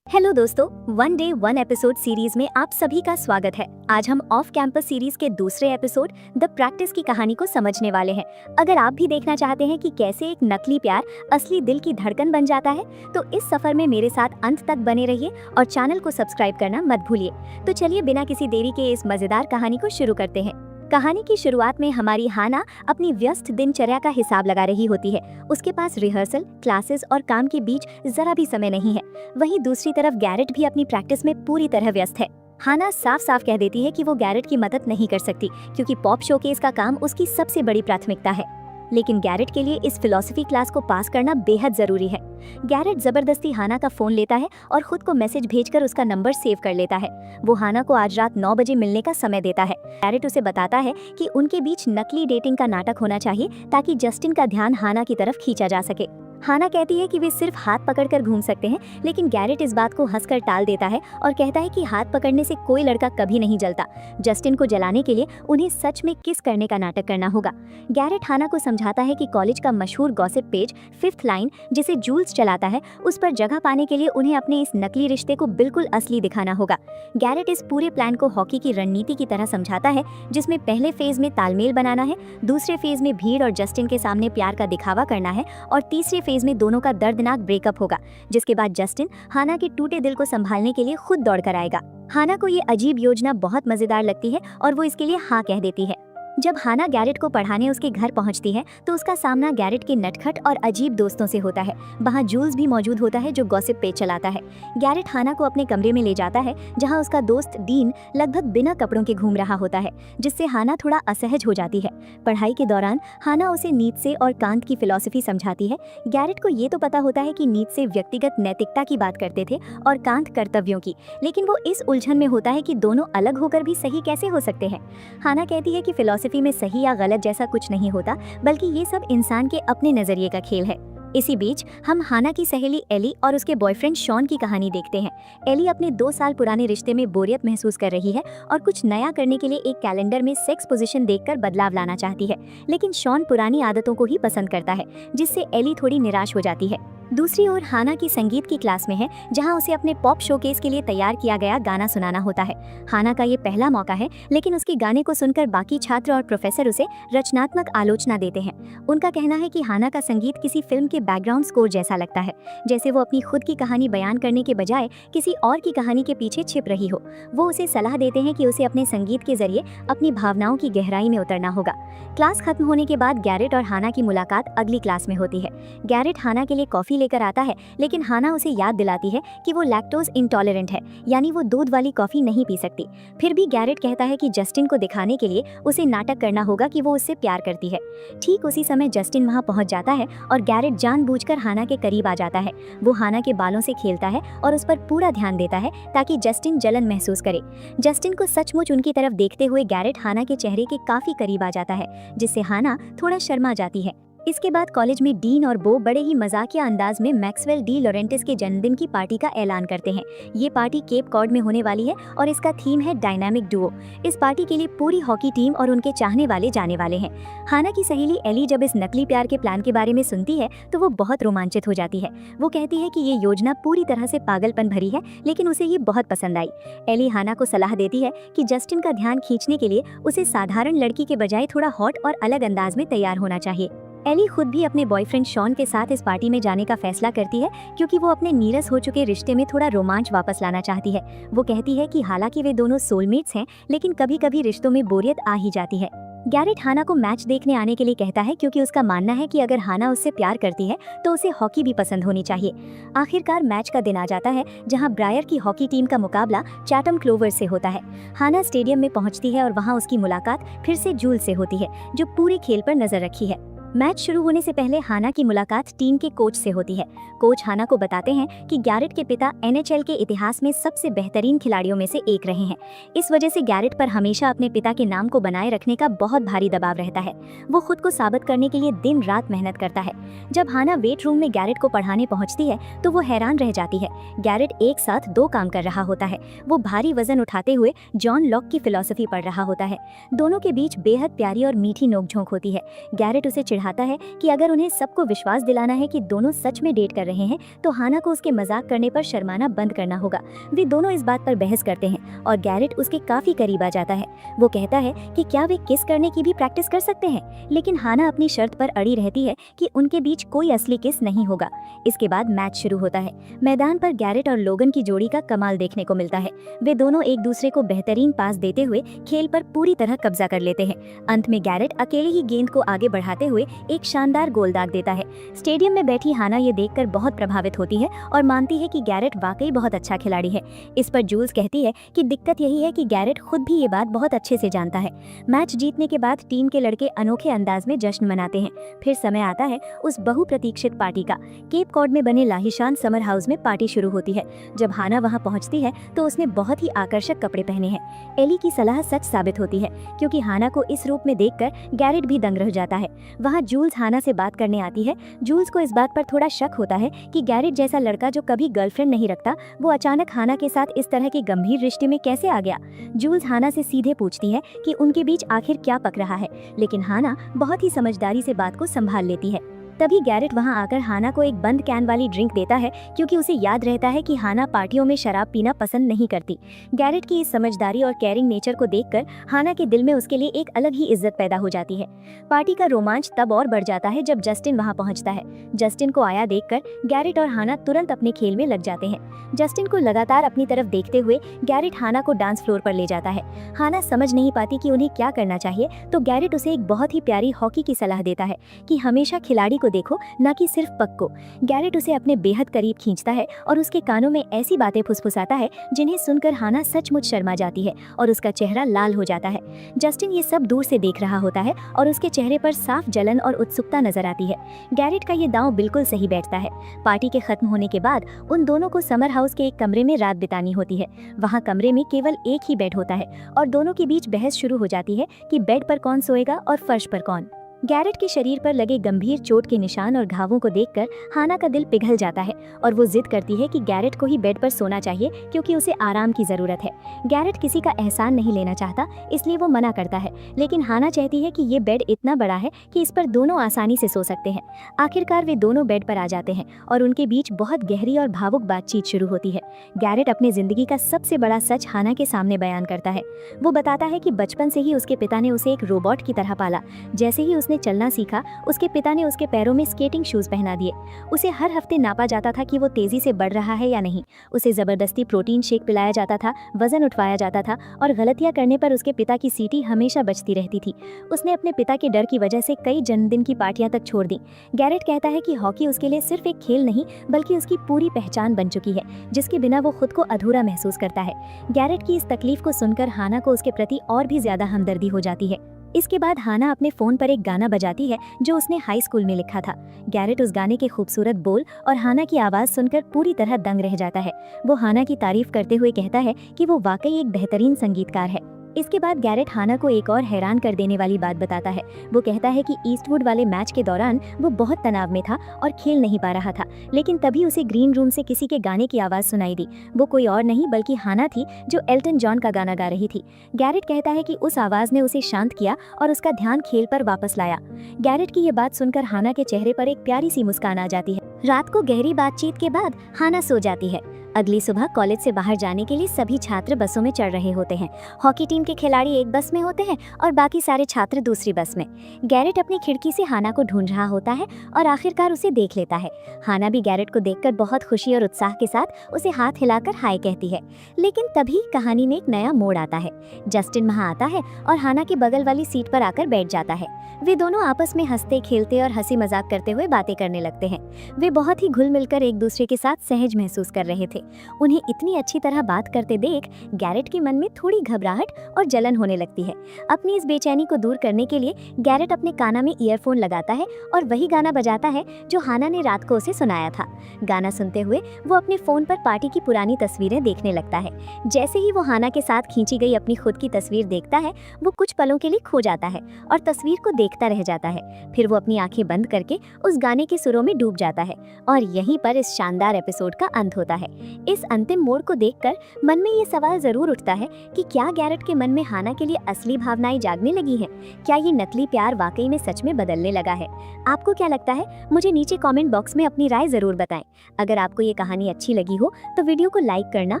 हेलो दोस्तों, one day one episode series में आप सभी का स्वागत है। आज हम ऑफ कैंपस सीरीज के दूसरे एपिसोड द प्रैक्टिस की कहानी को समझने वाले हैं। अगर आप भी देखना चाहते हैं कि कैसे एक नकली प्यार असली दिल की धड़कन बन जाता है, तो इस सफर में मेरे साथ अंत तक बने रहिए और चैनल को सब्सक्राइब करना मत भूलिए। तो चलिए बिना किसी देरी के इस मजेदार कहानी को शुरू करते हैं। कहानी की शुरुआत में हमारी हाना अपनी व्यस्त दिनचर्या का हिसाब लगा रही होती है। उसके पास रिहर्सल, क्लासेस और काम के बीच जरा भी समय नहीं है। वहीं दूसरी तरफ गैरेट भी अपनी प्रैक्टिस में पूरी तरह व्यस्त है। हाना साफ साफ कह देती है कि वो गैरेट की मदद नहीं कर सकती, क्योंकि पॉप शोकेस का काम उसकी सबसे बड़ी प्राथमिकता है। लेकिन गैरेट के लिए इस फिलॉसफी क्लास को पास करना बेहद जरूरी है। गैरेट जबरदस्ती हाना का फोन लेता है और खुद को मैसेज भेजकर उसका नंबर सेव कर लेता है। वो हाना को आज रात 9 बजे मिलने का समय देता है। गैरेट उसे बताता है कि उनके बीच नकली डेटिंग का नाटक होना चाहिए, ताकि जस्टिन का ध्यान हाना की तरफ खींचा जा सके। हाना कहती है कि वे सिर्फ हाथ पकड़कर घूम सकते हैं, लेकिन गैरेट इस बात को हंसकर टाल देता है और कहता है कि हाथ पकड़ने से कोई लड़का कभी नहीं जलता। जस्टिन को जलाने के लिए उन्हें सच में किस करने का नाटक करना होगा। गैरेट हाना को समझाता है कि कॉलेज का मशहूर गॉसिप पेज फिफ्थ लाइन, जिसे जूल्स चलाता है, उस पर जगह पाने के लिए उन्हें अपने इस नकली रिश्ते को बिल्कुल असली दिखाना होगा। गैरेट इस पूरे प्लान को हॉकी की रणनीति की तरह समझाता है, जिसमें पहले फेज में तालमेल बनाना है, दूसरे फेज में भीड़ और जस्टिन के सामने प्यार का दिखावा करना है और तीसरे फेज में दोनों का दर्दनाक ब्रेकअप होगा, जिसके बाद जस्टिन हाना के टूटे दिल को संभालने के लिए खुद दौड़ कर आएगा। हाना को ये अजीब योजना बहुत मजेदार लगती है और वो इसके लिए हाँ कह देती है। जब हाना गैरेट को पढ़ाने उसके घर पहुंचती है तो उसका सामना गैरेट के नटखट और अजीब दोस्तों से होता है। वहां जूल्स भी मौजूद होता है, जो गॉसिप पेज चलाता है। गैरेट हाना को अपने कमरे में ले जाता है, जहां उसका दोस्त डीन लगभग बिना कपड़ों के घूम रहा होता है, जिससे हाना थोड़ा असहज हो जाती है। पढ़ाई के दौरान हाना उसे नीत्शे और कांत की फिलॉसफी समझाती है। गैरेट को ये तो पता होता है कि नीत्शे व्यक्तिगत नैतिकता की बात करते थे और कांत कर्तव्यों की, लेकिन वो इस उलझन में होता है कि दोनों अलग होकर भी सही कैसे हो सकते हैं। हाना कहती है कि फिलॉसफी में सही या गलत जैसा कुछ नहीं होता, बल्कि ये सब इंसान के अपने नजरिए का खेल है। इसी बीच हम हाना की सहेली एली और उसके बॉयफ्रेंड शॉन की कहानी देखते हैं। एली अपने 2 साल पुराने रिश्ते में बोरियत महसूस कर रही है और कुछ नया करने के लिए एक कैलेंडर में सेक्स पोजीशन देखकर बदलाव लाना चाहती है, लेकिन शॉन पुरानी आदतों को ही पसंद करता है, जिससे एली थोड़ी निराश हो जाती है। दूसरी ओर हाना की संगीत की क्लास में है, जहां उसे अपने पॉप शोकेस के लिए तैयार किया गया गाना सुनाना होता है। हाना का ये पहला मौका है, लेकिन उसके गाने को सुनकर बाकी छात्र और प्रोफेसर उसे रचनात्मक आलोचना देते हैं। उनका कहना है कि हाना का संगीत किसी फिल्म के बैकग्राउंड स्कोर जैसा लगता है, जैसे वो अपनी खुद की कहानी बयान करने के बजाय किसी और की कहानी के पीछे छिप रही हो। वो उसे सलाह देते हैं कि उसे अपने संगीत के जरिए अपनी भावनाओं की गहराई में उतरना होगा। क्लास खत्म होने के बाद गैरेट और हाना की मुलाकात अगली क्लास में होती है। गैरेट हाना के लिए कॉफी लेकर आता है, लेकिन हाना उसे याद दिलाती है कि वो लैक्टोज इंटॉलरेंट है, यानी वो दूध वाली कॉफी नहीं पी सकती। फिर भी गैरेट कहता है कि जस्टिन को दिखाने के लिए उसे नाटक करना होगा कि वो उससे प्यार करती है। ठीक उसी समय जस्टिन वहां पहुंच जाता है और गैरेट जानबूझकर हाना के करीब आ जाता है। वो हाना के बालों से खेलता है और उस पर पूरा ध्यान देता है, ताकि जस्टिन जलन महसूस करे। जस्टिन को सचमुच उनकी तरफ देखते हुए गैरेट हाना के चेहरे के काफी करीब आ जाता है, जिससे हाना थोड़ा शर्मा जाती है। इसके बाद कॉलेज में डीन और बो बड़े ही मजाकिया अंदाज में मैक्सवेल डी लॉरेंटिस के जन्मदिन की पार्टी का ऐलान करते हैं। ये पार्टी केप कॉड में होने वाली है और इसका थीम है डायनामिक डुओ। इस पार्टी के लिए पूरी हॉकी टीम और उनके चाहने वाले जाने वाले हैं। हाना की सहेली एली जब इस नकली प्यार के प्लान के बारे में सुनती है तो वो बहुत रोमांचित हो जाती है। वो कहती है कि ये योजना पूरी तरह से पागलपन भरी है, लेकिन उसे ये बहुत पसंद आई। एली हाना को सलाह देती है कि जस्टिन का ध्यान खींचने के लिए उसे साधारण लड़की के बजाय थोड़ा हॉट और अलग अंदाज में तैयार होना चाहिए। एली खुद भी अपने बॉयफ्रेंड शॉन के साथ इस पार्टी में जाने का फैसला करती है, क्योंकि वो अपने नीरस हो चुके रिश्ते में थोड़ा रोमांच वापस लाना चाहती है। वो कहती है कि हालांकि वे दोनों सोलमेट्स हैं, लेकिन कभी कभी रिश्तों में बोरियत आ ही जाती है। गैरेट हाना को मैच देखने आने के लिए कहता है, क्योंकि उसका मानना है कि अगर हाना उससे प्यार करती है तो उसे हॉकी भी पसंद होनी चाहिए। आखिरकार मैच का दिन आ जाता है, जहां ब्रायर की हॉकी टीम का मुकाबला चैटम क्लोवर्स से होता है। हाना स्टेडियम में पहुंचती है और वहां उसकी मुलाकात फिर से जूल से होती है, जो पूरे खेल पर नजर रखी है। मैच शुरू होने से पहले हाना की मुलाकात टीम के कोच से होती है। कोच हाना को बताते हैं कि गैरेट के पिता एनएचएल के इतिहास में सबसे बेहतरीन खिलाड़ियों में से एक रहे हैं। इस वजह से गैरेट पर हमेशा अपने पिता के नाम को बनाए रखने का बहुत भारी दबाव रहता है। वो खुद को साबित करने के लिए दिन रात मेहनत करता है। जब हाना वेट रूम में गैरेट को पढ़ाने पहुंचती है तो वो हैरान रह जाती है। गैरेट एक साथ 2 काम कर रहा होता है। वो भारी वजन उठाते हुए जॉन लॉक की फिलॉसफी पढ़ रहा होता है। दोनों के बीच बेहद प्यारी और मीठी नोकझोंक होती है। गैरेट उसे चिढ़ाता है कि अगर उन्हें सबको विश्वास दिलाना है कि दोनों सच में डेट कर रहे हैं तो हाना को उसके मजाक करने पर शर्माना बंद करना होगा। वे दोनों इस बात पर बहस करते हैं और गैरेट उसके काफी करीब आ जाता है। वो कहता है कि क्या वे किस करने की भी प्रैक्टिस कर सकते हैं, लेकिन हाना अपनी शर्त पर अड़ी रहती है कि उनके बीच कोई असली किस नहीं होगा। इसके बाद मैच शुरू होता है। मैदान पर गैरेट और लोगन की जोड़ी का कमाल देखने को मिलता है। वे दोनों एक दूसरे को बेहतरीन पास देते हुए खेल पर पूरी तरह कब्जा कर लेते हैं। अंत में गैरेट अकेले ही गेंद को आगे बढ़ाते हुए एक शानदार गोल दाग देता है। स्टेडियम में बैठी हाना ये देखकर बहुत प्रभावित होती है और मानती है कि गैरेट वाकई बहुत अच्छा खिलाड़ी है। इस पर जूल्स कहती है कि दिक्कत यही है कि गैरेट खुद भी ये बात बहुत अच्छे से जानता है। मैच जीतने के बाद टीम के लड़के अनोखे अंदाज में जश्न मनाते हैं। फिर समय आता है उस बहुप्रतीक्षित पार्टी का। केप कॉड में बने लाहिशान समर हाउस में पार्टी शुरू होती है। जब हाना वहां पहुंचती है तो उसने बहुत ही आकर्षक कपड़े पहने हैं। एली की सलाह सच साबित होती है, क्योंकि हाना को इस रूप में देखकर गैरेट भी दंग रह जाता है। वहां जूल्स हाना से बात करने आती है। जूल्स को इस बात पर थोड़ा शक होता है कि गैरेट जैसा लड़का जो कभी गर्लफ्रेंड नहीं रखता, वो अचानक हाना के साथ इस तरह के गंभीर रिश्ते में कैसे आ गया। जूल्स हाना से सीधे पूछती है कि उनके बीच आखिर क्या पक रहा है, लेकिन हाना बहुत ही समझदारी से बात को संभाल लेती है। तभी गैरेट वहां आकर हाना को एक बंद कैन वाली ड्रिंक देता है, क्योंकि उसे याद रहता है कि हाना पार्टियों में शराब पीना पसंद नहीं करती। गैरेट की इस समझदारी और केयरिंग नेचर को देखकर हाना के दिल में उसके लिए एक अलग ही इज्जत पैदा हो जाती है। पार्टी का रोमांच तब और बढ़ जाता है जब जस्टिन वहां पहुंचता है। जस्टिन को आया देखकर गैरेट और हाना तुरंत अपने खेल में लग जाते हैं। जस्टिन को लगातार अपनी तरफ देखते हुए गैरेट हाना को डांस फ्लोर पर ले जाता है। हाना समझ नहीं पाती कि उन्हें क्या करना चाहिए, तो गैरेट उसे एक बहुत ही प्यारी हॉकी की सलाह देता है कि हमेशा खिलाड़ी को देखो, न कि सिर्फ पक को। गैरेट उसे अपने बेहद करीब खींचता है और उसके कानों में ऐसी बातें फुसफुसाता है जिन्हें सुनकर हाना सचमुच शर्मा जाती है और उसका चेहरा लाल हो जाता है। जस्टिन ये सब दूर से देख रहा होता है और उसके चेहरे पर साफ जलन और उत्सुकता नजर आती है। गैरेट का ये दांव बिल्कुल सही बैठता है। पार्टी के खत्म होने के बाद उन दोनों को समर हाउस के एक कमरे में रात बितानी होती है। वहाँ कमरे में केवल एक ही बेड होता है और दोनों के बीच बहस शुरू हो जाती है कि बेड पर कौन सोएगा और फर्श पर कौन। गैरेट के शरीर पर लगे गंभीर चोट के निशान और घावों को देखकर हाना का दिल पिघल जाता है और वो जिद करती है कि गैरेट को ही बेड पर सोना चाहिए, क्योंकि उसे आराम की जरूरत है। गैरेट किसी का एहसान नहीं लेना चाहता, इसलिए वो मना करता है, लेकिन हाना चाहती है कि ये बेड इतना बड़ा है कि इस पर दोनों आसानी से सो सकते हैं। आखिरकार वे दोनों बेड पर आ जाते हैं और उनके बीच बहुत गहरी और भावुक बातचीत शुरू होती है। गैरेट अपनी जिंदगी का सबसे बड़ा सच हाना के सामने बयान करता है। वो बताता है कि बचपन से ही उसके पिता ने उसे एक रोबोट की तरह पाला। जैसे ही उसने चलना सीखा, उसके पिता ने उसके पैरों में स्केटिंग शूज पहना दिए। उसे हर हफ्ते नापा जाता था कि वो तेजी से बढ़ रहा है या नहीं। उसे जबरदस्ती प्रोटीन शेक पिलाया जाता था, वजन उठवाया जाता था और गलतियां करने पर उसके पिता की सीटी हमेशा बजती रहती थी। उसने अपने पिता के डर की वजह से कई जन्मदिन की पार्टियां तक छोड़ दी। गैरेट कहता है कि हॉकी उसके लिए सिर्फ एक खेल नहीं, बल्कि उसकी पूरी पहचान बन चुकी है, जिसके बिना वो खुद को अधूरा महसूस करता है। गैरेट की इस तकलीफ को सुनकर हाना को उसके प्रति और भी ज्यादा हमदर्दी हो जाती है। इसके बाद हाना अपने फोन पर एक गाना बजाती है जो उसने हाई स्कूल में लिखा था। गैरेट उस गाने के खूबसूरत बोल और हाना की आवाज सुनकर पूरी तरह दंग रह जाता है। वो हाना की तारीफ करते हुए कहता है कि वो वाकई एक बेहतरीन संगीतकार है। इसके बाद गैरेट हाना को एक और हैरान कर देने वाली बात बताता है। वो कहता है कि ईस्टवुड वाले मैच के दौरान वो बहुत तनाव में था और खेल नहीं पा रहा था, लेकिन तभी उसे ग्रीन रूम से किसी के गाने की आवाज़ सुनाई दी। वो कोई और नहीं बल्कि हाना थी, जो एल्टन जॉन का गाना गा रही थी। गैरेट कहता है कि उस आवाज़ ने उसे शांत किया और उसका ध्यान खेल पर वापस लाया। गैरेट की ये बात सुनकर हाना के चेहरे पर एक प्यारी सी मुस्कान आ जाती है। रात को गहरी बातचीत के बाद हाना सो जाती है। अगली सुबह कॉलेज से बाहर जाने के लिए सभी छात्र बसों में चढ़ रहे होते हैं। हॉकी टीम के खिलाड़ी एक बस में होते हैं और बाकी सारे छात्र दूसरी बस में। गैरेट अपनी खिड़की से हाना को ढूंढ रहा होता है और आखिरकार उसे देख लेता है। हाना भी गैरेट को देखकर बहुत खुशी और उत्साह के साथ उसे हाथ हिलाकर हाय कहती है। लेकिन तभी कहानी में एक नया मोड़ आता है। जस्टिन वहाँ आता है और हाना के बगल वाली सीट पर आकर बैठ जाता है। वे दोनों आपस में हंसते खेलते और हंसी मजाक करते हुए बातें करने लगते हैं। वे बहुत ही घुल मिलकर एक दूसरे के साथ सहज महसूस कर रहे थे। उन्हें इतनी अच्छी तरह बात करते देख गैरेट के मन में थोड़ी घबराहट और जलन होने लगती है। अपनी इस बेचैनी को दूर करने के लिए गैरेट अपने काना में ईयरफोन लगाता है और वही गाना बजाता है जो हाना ने रात को उसे सुनाया था। गाना सुनते हुए वो अपने फोन पर पार्टी की पुरानी तस्वीरें देखने लगता है। जैसे ही वो हाना के साथ खींची गई अपनी खुद की तस्वीर देखता है, वो कुछ पलों के लिए खो जाता है और तस्वीर को देखता रह जाता है। फिर वो अपनी आंखें बंद करके उस गाने के सुरों में डूब जाता है और यहीं पर इस शानदार एपिसोड का अंत होता है। इस अंतिम मोड़ को देखकर मन में ये सवाल जरूर उठता है कि क्या गैरेट के मन में हाना के लिए असली भावनाएं जागने लगी हैं? क्या ये नकली प्यार वाकई में सच में बदलने लगा है? आपको क्या लगता है? मुझे नीचे कमेंट बॉक्स में अपनी राय जरूर बताएं। अगर आपको ये कहानी अच्छी लगी हो तो वीडियो को लाइक करना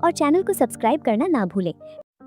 और चैनल को सब्सक्राइब करना ना भूलें।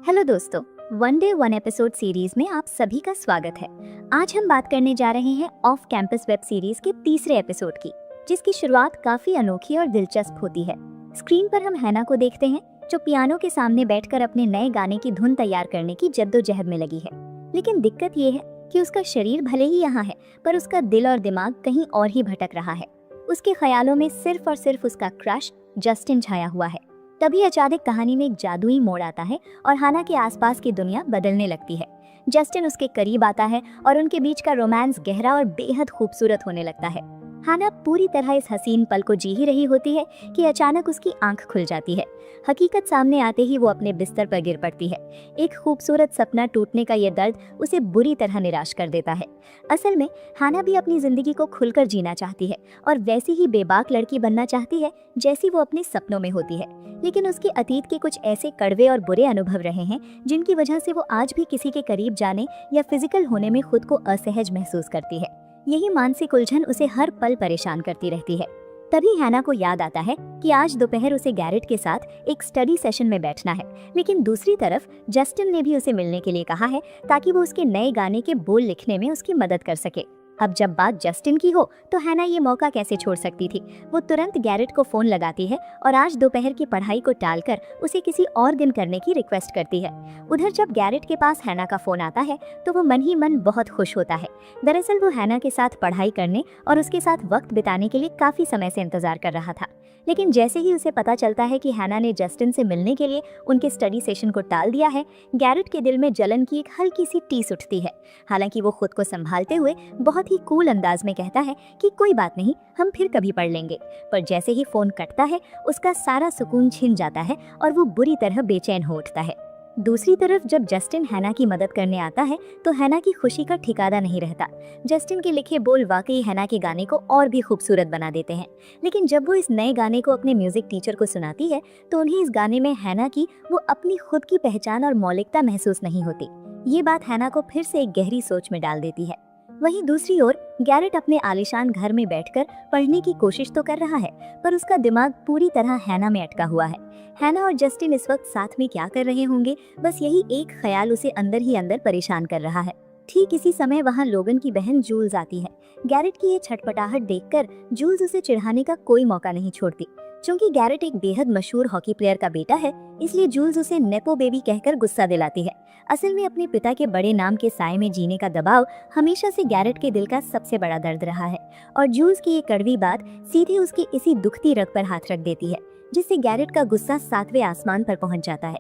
हेलो दोस्तों, one day one episode series में आप सभी का स्वागत है। आज हम बात करने जा रहे हैं ऑफ कैंपस वेब सीरीज के तीसरे एपिसोड की, जिसकी शुरुआत काफी अनोखी और दिलचस्प होती है। स्क्रीन पर हम हैना को देखते हैं, जो पियानो के सामने बैठकर अपने नए गाने की धुन तैयार करने की जद्दोजहद में लगी है। लेकिन दिक्कत ये है कि उसका शरीर भले ही यहाँ है, पर उसका दिल और दिमाग कहीं और ही भटक रहा है। उसके ख्यालों में सिर्फ और सिर्फ उसका क्रश जस्टिन छाया हुआ है। तभी अचानक कहानी में एक जादुई मोड़ आता है और हाना के आसपास की दुनिया बदलने लगती है। जस्टिन उसके करीब आता है और उनके बीच का रोमांस गहरा और बेहद खूबसूरत होने लगता है। हाना पूरी तरह इस हसीन पल को जी ही रही होती है कि अचानक उसकी आंख खुल जाती है। हकीकत सामने आते ही वो अपने बिस्तर पर गिर पड़ती है। एक खूबसूरत सपना टूटने का ये दर्द उसे बुरी तरह निराश कर देता है। असल में हाना भी अपनी जिंदगी को खुलकर जीना चाहती है और वैसी ही बेबाक लड़की बनना चाहती है जैसी वो अपने सपनों में होती है। लेकिन उसके अतीत के कुछ ऐसे कड़वे और बुरे अनुभव रहे हैं जिनकी वजह से वो आज भी किसी के करीब जाने या फिजिकल होने में खुद को असहज महसूस करती है। यही मानसिक उलझन उसे हर पल परेशान करती रहती है। तभी हैना को याद आता है कि आज दोपहर उसे गैरेट के साथ एक स्टडी सेशन में बैठना है। लेकिन दूसरी तरफ जस्टिन ने भी उसे मिलने के लिए कहा है ताकि वो उसके नए गाने के बोल लिखने में उसकी मदद कर सके। अब जब बात जस्टिन की हो तो हैना ये मौका कैसे छोड़ सकती थी। वो तुरंत गैरेट को फोन लगाती है और आज दोपहर की पढ़ाई को टालकर उसे किसी और दिन करने की रिक्वेस्ट करती है। उधर जब गैरेट के पास हैना का फोन आता है तो वो मन ही मन बहुत खुश होता है। दरअसल वो हैना के साथ पढ़ाई करने और उसके साथ वक्त बिताने के लिए काफी समय से इंतजार कर रहा था। लेकिन जैसे ही उसे पता चलता है कि हैना ने जस्टिन से मिलने के लिए उनके स्टडी सेशन को टाल दिया है, गैरेट के दिल में जलन की एक हल्की सी टीस उठती है। हालांकि वो खुद को संभालते हुए बहुत ही कूल अंदाज में कहता है कि कोई बात नहीं, हम फिर कभी पढ़ लेंगे। पर जैसे ही फोन कटता है उसका सारा सुकून छिन जाता है और वो बुरी तरह बेचैन हो उठता है। दूसरी तरफ जब जस्टिन हैना की मदद करने आता है तो हैना की खुशी का ठिकाना नहीं रहता। जस्टिन के लिखे बोल वाकई हैना के गाने को और भी खूबसूरत बना देते हैं। लेकिन जब वो इस नए गाने को अपने म्यूजिक टीचर को सुनाती है तो उन्हें इस गाने में हैना की वो अपनी खुद की पहचान और मौलिकता महसूस नहीं होती। ये बात हैना को फिर से एक गहरी सोच में डाल देती है। वहीं दूसरी ओर गैरेट अपने आलीशान घर में बैठकर पढ़ने की कोशिश तो कर रहा है, पर उसका दिमाग पूरी तरह हैना में अटका हुआ है। हैना और जस्टिन इस वक्त साथ में क्या कर रहे होंगे, बस यही एक ख्याल उसे अंदर ही अंदर परेशान कर रहा है। ठीक इसी समय वहाँ लोगन की बहन जूल्स आती है। गैरेट की ये छटपटाहट देखकर जूल्स उसे चिढ़ाने का कोई मौका नहीं छोड़ती। क्योंकि गैरेट एक बेहद मशहूर हॉकी प्लेयर का बेटा है, इसलिए जूल्स उसे नेपो बेबी कहकर गुस्सा दिलाती है। असल में अपने पिता के बड़े नाम के साए में जीने का दबाव हमेशा से गैरेट के दिल का सबसे बड़ा दर्द रहा है और जूल्स की ये कड़वी बात सीधे उसकी इसी दुखती रग पर हाथ रख देती है, जिससे गैरेट का गुस्सा 7वें आसमान पर पहुंच जाता है।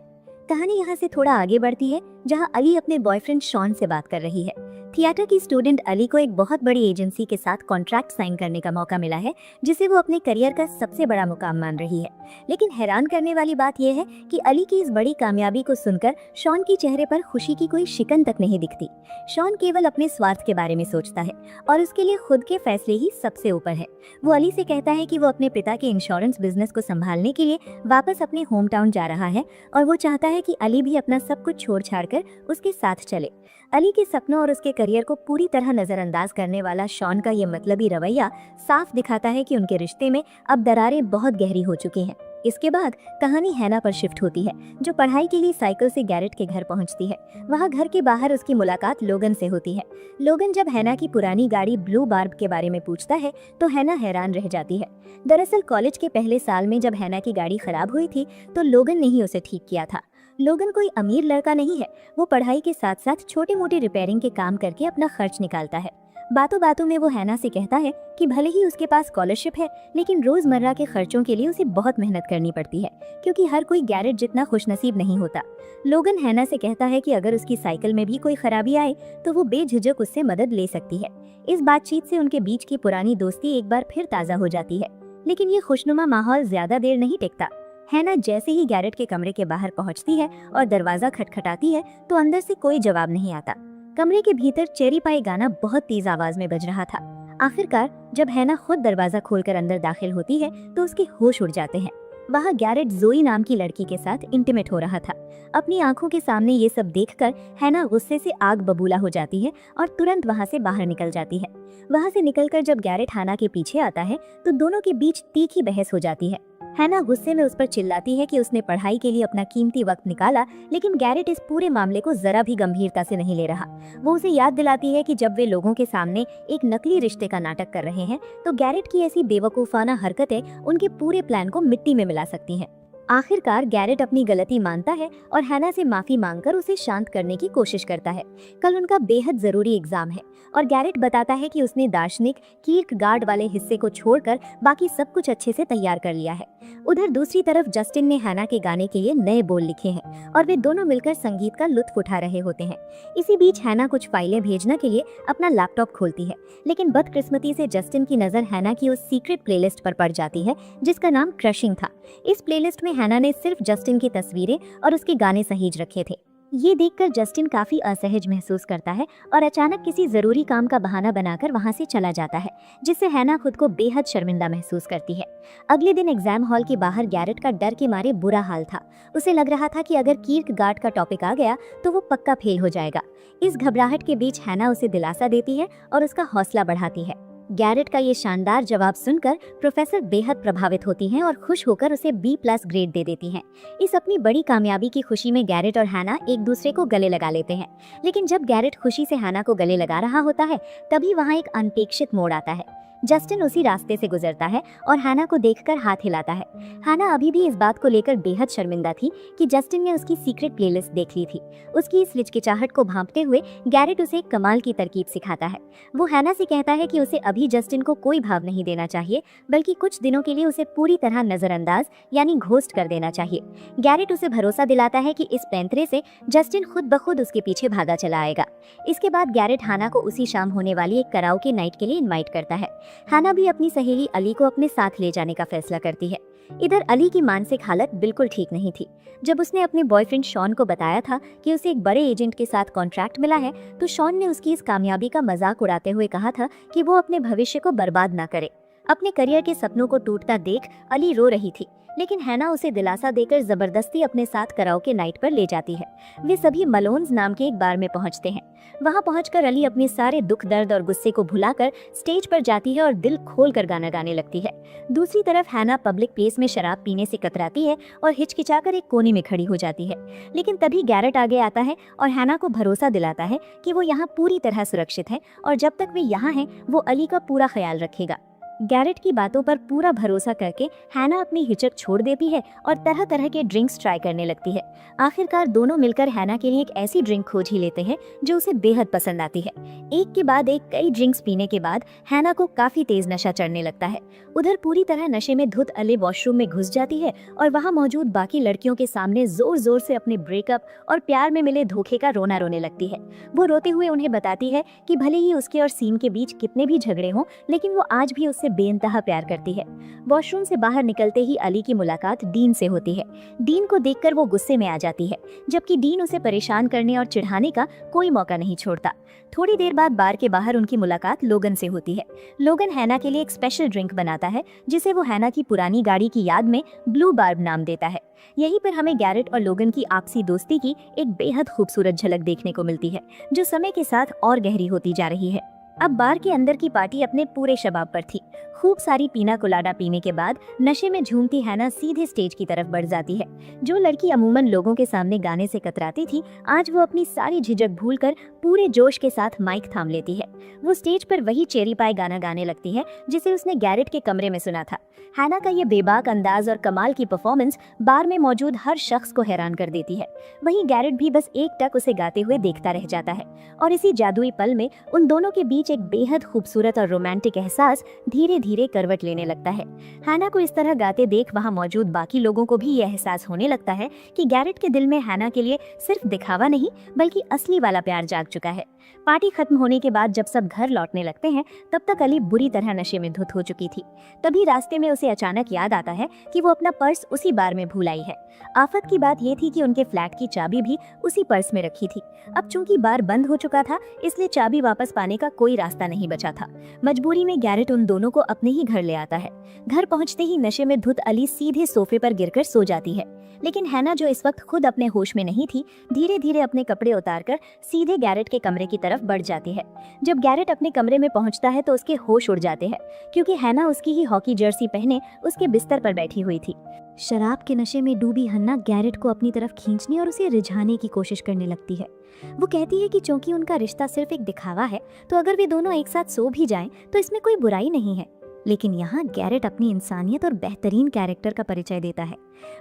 कहानी यहाँ से थोड़ा आगे बढ़ती है, जहाँ अली अपने बॉयफ्रेंड शॉन से बात कर रही है। थिएटर की स्टूडेंट अली को एक बहुत बड़ी एजेंसी के साथ कॉन्ट्रैक्ट साइन करने का मौका मिला है, जिसे वो अपने करियर का सबसे बड़ा मुकाम मान रही है। लेकिन हैरान करने वाली बात यह है कि अली की इस बड़ी कामयाबी को सुनकर शॉन के चेहरे पर खुशी की कोई शिकन तक नहीं दिखती। शॉन केवल अपने स्वार्थ के बारे में सोचता है और उसके लिए खुद के फैसले ही सबसे ऊपर है। वो अली से कहता है कि वो अपने पिता के इंश्योरेंस बिजनेस को संभालने के लिए वापस अपने होम टाउन जा रहा है और वो चाहता है कि अली भी अपना सब कुछ छोड़ छाड़ कर उसके साथ चले। अली के सपनों और उसके करियर को पूरी तरह नजरअंदाज करने वाला शॉन का ये मतलबी रवैया साफ दिखाता है कि उनके रिश्ते में अब दरारें बहुत गहरी हो चुकी हैं। इसके बाद कहानी हैना पर शिफ्ट होती है, जो पढ़ाई के लिए साइकिल से गैरेट के घर पहुंचती है। वहां घर के बाहर उसकी मुलाकात लोगन से होती है। लोगन जब हैना की पुरानी गाड़ी ब्लू बार्ब के बारे में पूछता है तो हैना हैरान रह जाती है। दरअसल कॉलेज के पहले साल में जब हैना की गाड़ी खराब हुई थी तो लोगन ने ही उसे ठीक किया था। लोगन कोई अमीर लड़का नहीं है, वो पढ़ाई के साथ साथ छोटे मोटे रिपेयरिंग के काम करके अपना खर्च निकालता है। बातों बातों में वो हैना से कहता है कि भले ही उसके पास स्कॉलरशिप है, लेकिन रोजमर्रा के खर्चों के लिए उसे बहुत मेहनत करनी पड़ती है, क्योंकि हर कोई गैरेट जितना खुशनसीब नहीं होता। लोगन हैना से कहता है कि अगर उसकी साइकिल में भी कोई खराबी आए तो वो बेझिझक उससे मदद ले सकती है। इस बातचीत से उनके बीच की पुरानी दोस्ती एक बार फिर ताज़ा हो जाती है। लेकिन ये खुशनुमा माहौल ज्यादा देर नहीं टिकता। हैना जैसे ही गैरेट के कमरे के बाहर पहुंचती है और दरवाजा खटखटाती है तो अंदर से कोई जवाब नहीं आता। कमरे के भीतर चेरी पाई गाना बहुत तेज आवाज में बज रहा था। आखिरकार जब हैना खुद दरवाजा खोलकर अंदर दाखिल होती है तो उसके होश उड़ जाते हैं। वहाँ गैरेट जोई नाम की लड़की के साथ इंटीमेट हो रहा था। अपनी आंखों के सामने ये सब देखकर हैना गुस्से से आग बबूला हो जाती है और तुरंत वहाँ से बाहर निकल जाती है। वहाँ से निकलकर जब गैरेट हैना के पीछे आता है तो दोनों के बीच तीखी बहस हो जाती है। हैना गुस्से में उस पर चिल्लाती है कि उसने पढ़ाई के लिए अपना कीमती वक्त निकाला, लेकिन गैरेट इस पूरे मामले को जरा भी गंभीरता से नहीं ले रहा। वो उसे याद दिलाती है कि जब वे लोगों के सामने एक नकली रिश्ते का नाटक कर रहे हैं तो गैरेट की ऐसी बेवकूफाना हरकतें उनके पूरे प्लान को मिट्टी में मिला सकती हैं। आखिरकार गैरेट अपनी गलती मानता है और हैना से माफी मांगकर उसे शांत करने की कोशिश करता है। कल उनका बेहद जरूरी एग्जाम है और गैरेट बताता है कि उसने दार्शनिक कीर्कगार्ड वाले हिस्से को छोड़कर बाकी सब कुछ अच्छे से तैयार कर लिया है। उधर दूसरी तरफ जस्टिन ने हैना के गाने के लिए नए बोल लिखे हैं और वे दोनों मिलकर संगीत का लुत्फ उठा रहे होते हैं। इसी बीच हैना कुछ फाइलें भेजने के लिए अपना लैपटॉप खोलती है, लेकिन बदकिस्मती से जस्टिन की नजर हैना की उस सीक्रेट प्लेलिस्ट पर पड़ जाती है जिसका नाम क्रशिंग था। इस प्लेलिस्ट में हैना ने सिर्फ जस्टिन की तस्वीरें और उसके गाने सहेज रखे थे। ये देखकर जस्टिन काफी असहज महसूस करता है और अचानक किसी जरूरी काम का बहाना बनाकर वहां से चला जाता है, जिससे हैना खुद को बेहद शर्मिंदा महसूस करती है। अगले दिन एग्जाम हॉल के बाहर गैरेट का डर के मारे बुरा हाल था। उसे लग रहा था कि अगर कीर्कगार्ड का टॉपिक आ गया तो वो पक्का फेल हो जाएगा। इस घबराहट के बीच हैना उसे दिलासा देती है और उसका हौसला बढ़ाती है। गैरेट का ये शानदार जवाब सुनकर प्रोफेसर बेहद प्रभावित होती हैं और खुश होकर उसे B+ ग्रेड दे देती हैं। इस अपनी बड़ी कामयाबी की खुशी में गैरेट और हैना एक दूसरे को गले लगा लेते हैं। लेकिन जब गैरेट खुशी से हैना को गले लगा रहा होता है तभी वहाँ एक अनपेक्षित मोड़ आता है। जस्टिन उसी रास्ते से गुजरता है और हैना को देखकर हाथ हिलाता है। हैना अभी भी इस बात को लेकर बेहद शर्मिंदा थी कि जस्टिन ने उसकी सीक्रेट प्लेलिस्ट देख ली थी। उसकी इस हिचकिचाहट को भांपते हुए गैरेट उसे एक कमाल की तरकीब सिखाता है। वो हैना से कहता है कि उसे अभी जस्टिन को कोई भाव नहीं देना चाहिए, बल्कि कुछ दिनों के लिए उसे पूरी तरह नजरअंदाज यानी घोस्ट कर देना चाहिए। गैरेट उसे भरोसा दिलाता है कि इस पैंतरे से जस्टिन खुद ब खुद उसके पीछे भागा चला आएगा। इसके बाद गैरेट हैना को उसी शाम होने वाली एक कराओके नाइट के लिए इनवाइट करता है। हैना भी अपनी सहेली अली को अपने साथ ले जाने का फैसला करती है। इधर अली की मानसिक हालत बिल्कुल ठीक नहीं थी। जब उसने अपने बॉयफ्रेंड शॉन को बताया था कि उसे एक बड़े एजेंट के साथ कॉन्ट्रैक्ट मिला है तो शॉन ने उसकी इस कामयाबी का मजाक उड़ाते हुए कहा था कि वो अपने भविष्य को बर्बाद ना करे। अपने करियर के सपनों को टूटता देख अली रो रही थी, लेकिन हैना उसे दिलासा देकर जबरदस्ती अपने साथ कराओके नाइट पर ले जाती है। वे सभी मलोन्स नाम के एक बार में पहुंचते हैं। वहां पहुंचकर अली अपने सारे दुख दर्द और गुस्से को भुलाकर स्टेज पर जाती है और दिल खोल कर गाना गाने लगती है। दूसरी तरफ हैना पब्लिक प्लेस में शराब पीने से कतराती है और हिचकिचाकर एक कोने में खड़ी हो जाती है। लेकिन तभी गैरेट आगे आता है और हैना को भरोसा दिलाता है कि वो यहाँ पूरी तरह सुरक्षित है और जब तक वे यहाँ हैं वो अली का पूरा ख्याल रखेगा। गैरेट की बातों पर पूरा भरोसा करके हैना अपनी हिचक छोड़ देती है और तरह तरह के ड्रिंक्स ट्राई करने लगती है। आखिरकार दोनों मिलकर हैना के लिए एक ऐसी ड्रिंक खोज ही लेते हैं जो उसे बेहद पसंद आती है। एक के बाद एक कई ड्रिंक्स पीने के बाद हैना को काफी तेज नशा चढ़ने लगता है। उधर पूरी तरह नशे में धुत अली वॉशरूम में घुस जाती है और वहाँ मौजूद बाकी लड़कियों के सामने जोर जोर से अपने ब्रेकअप और प्यार में मिले धोखे का रोना रोने लगती है। वो रोते हुए उन्हें बताती है कि भले ही उसके और सीन के बीच कितने भी झगड़े हों, लेकिन वो आज भी उससे बेइंतहा प्यार करती है। वॉशरूम से बाहर निकलते ही अली की मुलाकात डीन से होती है। डीन को देखकर वो गुस्से में आ जाती है, जबकि डीन उसे परेशान करने और चिढ़ाने का कोई मौका नहीं छोड़ता। थोड़ी देर बाद बार के बाहर उनकी मुलाकात लोगन से होती है। लोगन हैना के लिए एक स्पेशल ड्रिंक बनाता है जिसे वो हैना की पुरानी गाड़ी की याद में ब्लू बार्ब नाम देता है। यहीं पर हमें गैरेट और लोगन की आपसी दोस्ती की एक बेहद खूबसूरत झलक देखने को मिलती है, जो समय के साथ और गहरी होती जा रही है। अब बार के अंदर की पार्टी अपने पूरे शबाब पर थी। खूब सारी पीना कोलाडा पीने के बाद नशे में झूमती हैना सीधे स्टेज की तरफ बढ़ जाती है। जो लड़की अमूमन लोगों के सामने गाने से कतराती थी, आज वो अपनी सारी झिझक भूलकर पूरे जोश के साथ माइक थाम लेती है। वो स्टेज पर वही चेरी पाई गाना गाने लगती है जिसे उसने गैरेट के कमरे में सुना था। हैना का ये बेबाक अंदाज और कमाल की परफॉर्मेंस बार में मौजूद हर शख्स को हैरान कर देती है। वहीं गैरेट भी बस एक टक उसे गाते हुए देखता रह जाता है और इसी जादुई पल में उन दोनों के बीच एक बेहद खूबसूरत और रोमांटिक एहसास धीरे धीरे करवट लेने लगता है। हैना को इस तरह गाते देख वहाँ मौजूद बाकी लोगों को भी यह एहसास होने लगता है कि गैरेट के दिल में हैना के लिए सिर्फ दिखावा नहीं बल्कि असली वाला प्यार जाग चुका है। पार्टी खत्म होने के बाद जब सब घर लौटने लगते हैं, तब तक अली बुरी तरह नशे में धुत हो चुकी थी। तभी रास्ते में उसे अचानक याद आता है कि वो अपना पर्स उसी बार में भूल आई है। आफत की बात ये थी कि उनके फ्लैट की चाबी भी उसी पर्स में रखी थी। अब चूंकि बार बंद हो चुका था, इसलिए चाबी वापस पाने का कोई रास्ता नहीं बचा था। मजबूरी में गैरेट उन दोनों को अपने ही घर ले आता है। घर पहुंचते ही नशे में धुत अली सीधे सोफे पर गिरकर सो जाती है, लेकिन हैना जो इस वक्त खुद अपने होश में नहीं थी, धीरे धीरे अपने कपड़े उतारकर सीधे गैरेट के कमरे की तरफ बढ़ जाती है। जब गैरेट अपने कमरे में पहुंचता है तो उसके होश उड़ जाते हैं, क्योंकि हैना उसकी ही हॉकी जर्सी पहने उसके बिस्तर पर बैठी हुई थी। शराब के नशे में डूबी हन्ना गैरेट को अपनी तरफ खींचने और उसे रिझाने की कोशिश करने लगती है। वो कहती है कि चूंकि उनका रिश्ता सिर्फ एक दिखावा है, तो अगर वे दोनों एक साथ सो भी जाएं तो इसमें कोई बुराई नहीं है। लेकिन यहाँ गैरेट अपनी इंसानियत और बेहतरीन कैरेक्टर का परिचय देता है।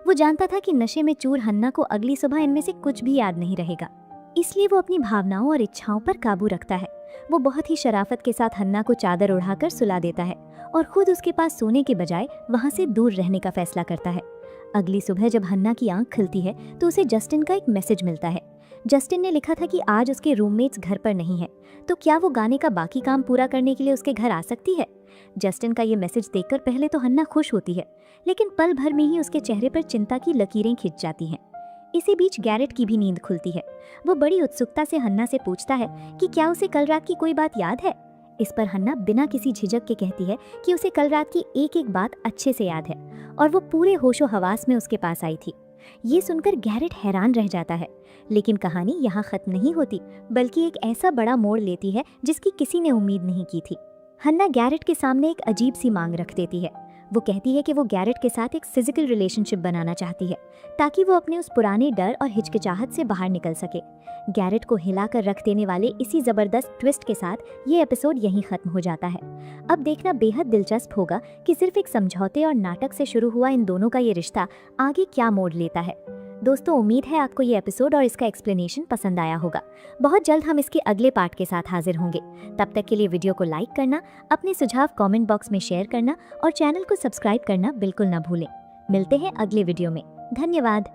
वो जानता था कि नशे में चूर हन्ना को अगली सुबह इनमें से कुछ भी याद नहीं रहेगा, इसलिए वो अपनी भावनाओं और इच्छाओं पर काबू रखता है। वो बहुत ही शराफत के साथ हन्ना को चादर उड़ाकर सुला देता है और खुद उसके पास सोने के बजाय वहाँ से दूर रहने का फैसला करता है। अगली सुबह जब हन्ना की आंख खुलती है तो उसे जस्टिन का एक मैसेज मिलता है। जस्टिन ने लिखा था कि आज उसके रूममेट्स घर पर नहीं है, तो क्या वो गाने का बाकी काम पूरा करने के लिए उसके घर आ सकती है। जस्टिन का ये मैसेज देखकर पहले तो हन्ना खुश होती है, लेकिन पल भर में ही उसके चेहरे पर चिंता की लकीरें खिंच जाती हैं। इसी बीच गैरेट की भी नींद खुलती है। वो बड़ी उत्सुकता से हन्ना से पूछता है कि क्या उसे कल रात की कोई बात याद है। इस पर हन्ना बिना किसी झिझक के कहती है कि उसे कल रात की एक एक बात अच्छे से याद है और वो पूरे होशो हवास में उसके पास आई थी। ये सुनकर गैरेट हैरान रह जाता है, लेकिन कहानी यहाँ खत्म नहीं होती, बल्कि एक ऐसा बड़ा मोड़ लेती है जिसकी किसी ने उम्मीद नहीं की थी। हन्ना गैरेट के सामने एक अजीब सी मांग रख देती है। वो कहती है कि वो गैरेट के साथ एक फिजिकल रिलेशनशिप बनाना चाहती है, ताकि वो अपने उस पुराने डर और हिचकिचाहट से बाहर निकल सके। गैरेट को हिलाकर रख देने वाले इसी जबरदस्त ट्विस्ट के साथ ये एपिसोड यहीं खत्म हो जाता है। अब देखना बेहद दिलचस्प होगा कि सिर्फ एक समझौते और नाटक से शुरू हुआ इन दोनों का ये रिश्ता आगे क्या मोड़ लेता है। दोस्तों, उम्मीद है आपको ये एपिसोड और इसका एक्सप्लेनेशन पसंद आया होगा। बहुत जल्द हम इसके अगले पार्ट के साथ हाजिर होंगे। तब तक के लिए वीडियो को लाइक करना, अपने सुझाव कमेंट बॉक्स में शेयर करना और चैनल को सब्सक्राइब करना बिल्कुल ना भूलें। मिलते हैं अगले वीडियो में। धन्यवाद।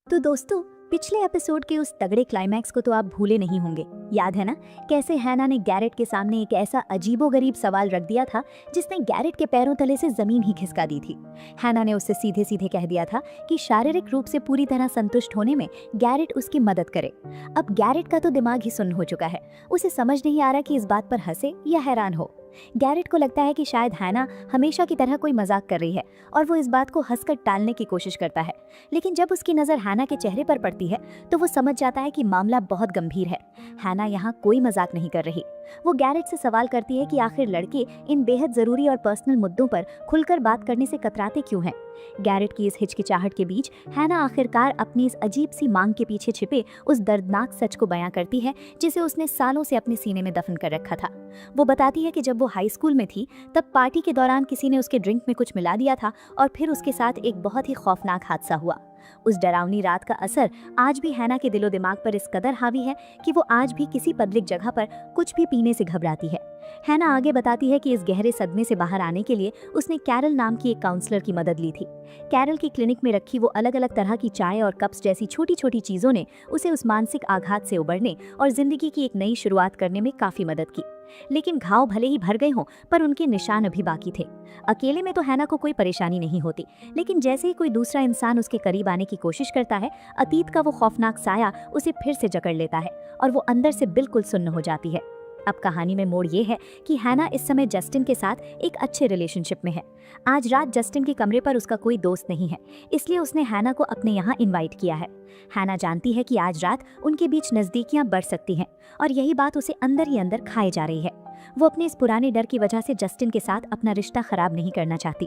तो दोस्तों, पिछले एपिसोड के उस तगड़े क्लाइमैक्स को तो आप भूले नहीं होंगे। याद है ना, कैसे हैना ने गैरेट के सामने एक ऐसा अजीबोगरीब सवाल रख दिया था जिसने गैरेट के पैरों तले से जमीन ही खिसका दी थी। हैना ने उससे सीधे सीधे कह दिया था कि शारीरिक रूप से पूरी तरह संतुष्ट होने में गैरेट उसकी मदद करे। अब गैरेट का तो दिमाग ही सुन्न हो चुका है। उसे समझ नहीं आ रहा कि इस बात पर हंसे या हैरान हो। गैरेट को लगता है कि शायद हैना हमेशा की तरह कोई मजाक कर रही है और वो इस बात को हंसकर टालने की कोशिश करता है। लेकिन जब उसकी नज़र हैना के चेहरे पर पड़ती है तो वो समझ जाता है कि मामला बहुत गंभीर है। हैना यहाँ कोई मजाक नहीं कर रही। वो गैरेट से सवाल करती है कि आखिर लड़के इन बेहद ज़रूरी और पर्सनल मुद्दों पर खुलकर बात करने से कतराते क्यों हैं। गैरेट की इस हिचकिचाहट के बीच हैना आखिरकार अपनी इस अजीब सी मांग के पीछे छिपे उस दर्दनाक सच को बयां करती है जिसे उसने सालों से अपने सीने में दफन कर रखा था। वो बताती है कि जब वो वो हाई स्कूल में थी तब पार्टी के दौरान किसी ने उसके ड्रिंक में कुछ मिला दिया था और फिर उसके साथ एक बहुत ही खौफनाक हादसा हुआ। उस डरावनी रात का असर आज भी हैना के दिलो दिमाग पर इस कदर हावी है कि वो आज भी किसी पब्लिक जगह पर कुछ भी पीने से घबराती है। हैना आगे बताती है कि इस गहरे सदमे से बाहर आने के लिए उसने कैरल नाम की एक काउंसलर की मदद ली थी। कैरल की क्लिनिक में रखी वो अलग अलग तरह की चाय और कप्स जैसी छोटी छोटी चीजों ने उसे उस मानसिक आघात से उबरने और जिंदगी की एक नई शुरुआत करने में काफी मदद की। लेकिन घाव भले ही भर गए हों पर उनके निशान अभी बाकी थे। अकेले में तो हैना को कोई परेशानी नहीं होती, लेकिन जैसे ही कोई दूसरा इंसान उसके करीब आने की कोशिश करता है, अतीत का वो खौफनाक साया उसे फिर से जकड़ लेता है और वो अंदर से बिल्कुल सुन्न हो जाती है। अब कहानी में मोड़ ये है कि हैना इस समय जस्टिन के साथ एक अच्छे रिलेशनशिप में है। आज रात जस्टिन के कमरे पर उसका कोई दोस्त नहीं है, इसलिए उसने हैना को अपने यहाँ इनवाइट किया है। हैना जानती है कि आज रात उनके बीच नजदीकियां बढ़ सकती हैं और यही बात उसे अंदर ही अंदर खाए जा रही है। वो अपने इस पुराने डर की वजह से जस्टिन के साथ अपना रिश्ता खराब नहीं करना चाहती।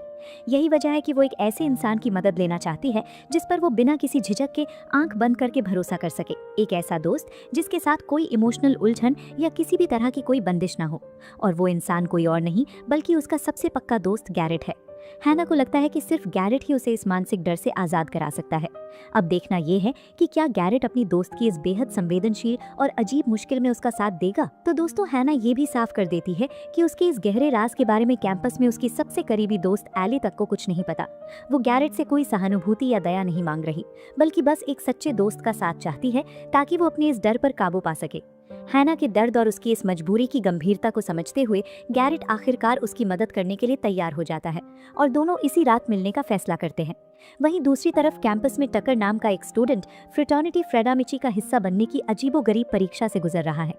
यही वजह है कि वो एक ऐसे इंसान की मदद लेना चाहती है जिस पर वो बिना किसी झिझक के आंख बंद करके भरोसा कर सके। एक ऐसा दोस्त जिसके साथ कोई इमोशनल उलझन या किसी भी तरह की कोई बंदिश ना हो। और वो इंसान कोई और नहीं बल्कि उसका सबसे पक्का दोस्त गैरेट है। हैना को लगता है कि सिर्फ गैरेट ही उसे इस मानसिक डर से आजाद करा सकता है। अब देखना यह है कि क्या गैरेट अपनी दोस्त की इस बेहद संवेदनशील और अजीब मुश्किल में उसका साथ देगा। तो दोस्तों, हैना ये भी साफ कर देती है कि उसके इस गहरे राज के बारे में कैंपस में उसकी सबसे करीबी दोस्त एली तक को कुछ नहीं पता। वो गैरेट से कोई सहानुभूति या दया नहीं मांग रही, बल्कि बस एक सच्चे दोस्त का साथ चाहती है ताकि वो अपने इस डर पर काबू पा सके। हैना के दर्द और उसकी इस मजबूरी की गंभीरता को समझते हुए गैरेट आखिरकार उसकी मदद करने के लिए तैयार हो जाता है और दोनों इसी रात मिलने का फैसला करते हैं। वहीं दूसरी तरफ कैंपस में टकर नाम का एक स्टूडेंट फ्रेटर्निटी फ्रेडामिची का हिस्सा बनने की अजीबोगरीब परीक्षा से गुजर रहा है।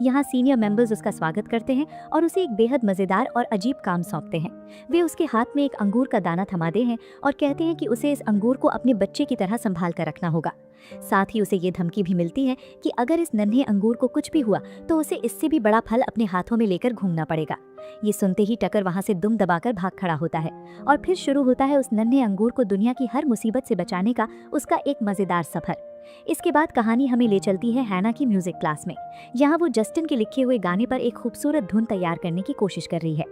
यहाँ सीनियर मेंबर्स उसका स्वागत करते हैं और उसे एक बेहद मजेदार और अजीब काम सौंपते हैं। वे उसके हाथ में एक अंगूर का दाना थमाते हैं और कहते हैं कि उसे इस अंगूर को अपने बच्चे की तरह संभाल कर रखना होगा। साथ ही उसे ये धमकी भी मिलती है कि अगर इस नन्हे अंगूर को कुछ भी हुआ तो उसे इससे भी बड़ा फल अपने हाथों में लेकर घूमना पड़ेगा। ये सुनते ही टकर वहां से दुम दबाकर भाग खड़ा होता है और फिर शुरू होता है उस नन्हे अंगूर को दुनिया की हर मुसीबत से बचाने का उसका एक मजेदार सफर। इसके बाद कहानी हमें ले चलती है हैना की म्यूजिक क्लास में। यहाँ वो जस्टिन के लिखे हुए गाने पर एक खूबसूरत धुन तैयार करने की कोशिश कर रही है,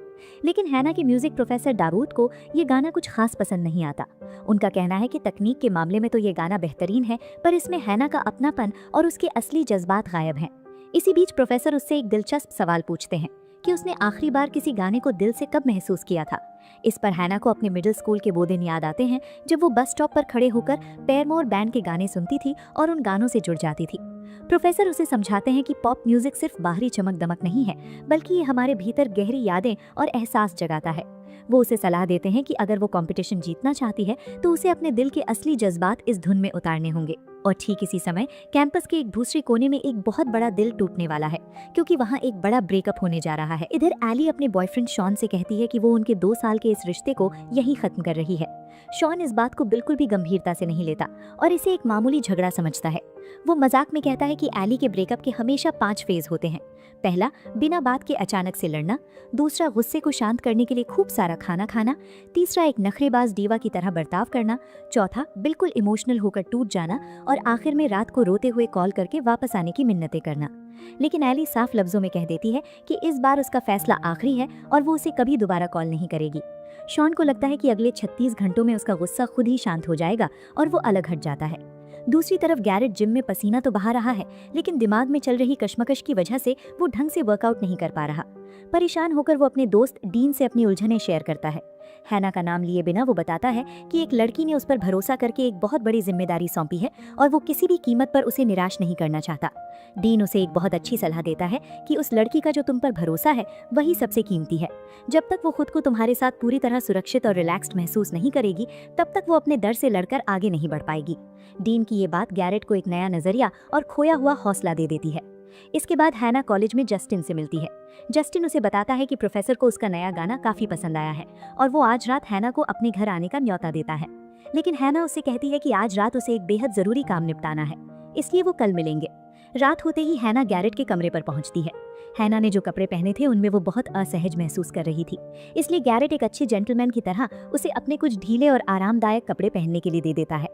लेकिन हैना के म्यूजिक प्रोफेसर दारूद को ये गाना कुछ खास पसंद नहीं आता। उनका कहना है कि तकनीक के मामले में तो ये गाना बेहतरीन है, पर इसमें हैना का अपनापन और उसके असली जज्बात गायब हैं। इसी बीच प्रोफेसर उससे एक दिलचस्प सवाल पूछते हैं कि उसने आखिरी बार किसी गाने को दिल से कब महसूस किया था। इस पर हैना को अपने मिडिल स्कूल के वो दिन याद आते हैं जब वो बस स्टॉप पर खड़े होकर पैरमोर बैंड के गाने सुनती थी और उन गानों से जुड़ जाती थी। प्रोफेसर उसे समझाते हैं कि पॉप म्यूजिक सिर्फ बाहरी चमक दमक नहीं है, बल्कि ये हमारे भीतर गहरी यादें और एहसास जगाता है। वो उसे सलाह देते हैं कि अगर वो कंपटीशन जीतना चाहती है तो उसे अपने दिल के असली जज्बात इस धुन में उतारने होंगे। और ठीक इसी समय कैंपस के एक दूसरे कोने में एक बहुत बड़ा दिल टूटने वाला है, क्योंकि वहाँ एक बड़ा ब्रेकअप होने जा रहा है। इधर एली अपने बॉयफ्रेंड शॉन से कहती है कि वो उनके 2 साल के इस रिश्ते को यहीं खत्म कर रही है। शॉन इस बात को बिल्कुल भी गंभीरता से नहीं लेता और इसे एक मामूली झगड़ा समझता है। वो मजाक में कहता है कि एली के ब्रेकअप के हमेशा 5 फेज होते हैं। पहला, बिना बात के अचानक से लड़ना। दूसरा, गुस्से को शांत करने के लिए खूब सारा खाना खाना। तीसरा, एक नखरेबाज दीवा की तरह बर्ताव करना। चौथा, बिल्कुल इमोशनल होकर टूट जाना। और आखिर में रात को रोते हुए कॉल करके वापस आने की मिन्नतें करना। लेकिन एली साफ लफ्जों में कह देती है कि इस बार उसका फैसला आखिरी है और वो उसे कभी दोबारा कॉल नहीं करेगी। शॉन को लगता है कि अगले 36 घंटों में उसका गुस्सा खुद ही शांत हो जाएगा और वो अलग हट जाता है। दूसरी तरफ गैरेट जिम में पसीना तो बहा रहा है, लेकिन दिमाग में चल रही कश्मकश की वजह से वो ढंग से वर्कआउट नहीं कर पा रहा। परेशान होकर वो अपने दोस्त डीन से अपनी उलझनें शेयर करता है। हैना का नाम लिए बिना वो बताता है कि एक लड़की ने उस पर भरोसा करके एक बहुत बड़ी जिम्मेदारी सौंपी है और वो किसी भी कीमत पर उसे निराश नहीं करना चाहता। डीन उसे एक बहुत अच्छी सलाह देता है कि उस लड़की का जो तुम पर भरोसा है वही सबसे कीमती है। जब तक वो खुद को तुम्हारे साथ पूरी तरह सुरक्षित और रिलैक्स्ड महसूस नहीं करेगी, तब तक वो अपने डर से लड़कर आगे नहीं बढ़ पाएगी। डीन की ये बात गैरेट को एक नया नजरिया और खोया हुआ हौसला दे देती है। इसके बाद हैना कॉलेज में जस्टिन से मिलती है। जस्टिन उसे बताता है कि प्रोफेसर को उसका नया गाना काफी पसंद आया है और वो आज रात हैना को अपने घर आने का न्योता देता है। लेकिन हैना उससे कहती है कि आज रात उसे एक बेहद जरूरी काम निपटाना है, इसलिए वो कल मिलेंगे। रात होते ही हैना गैरेट के कमरे पर पहुंचती है। हैना ने जो कपड़े पहने थे उनमें वो बहुत असहज महसूस कर रही थी, इसलिए गैरेट एक अच्छे जेंटलमैन की तरह उसे अपने कुछ ढीले और आरामदायक कपड़े पहनने के लिए दे देता है।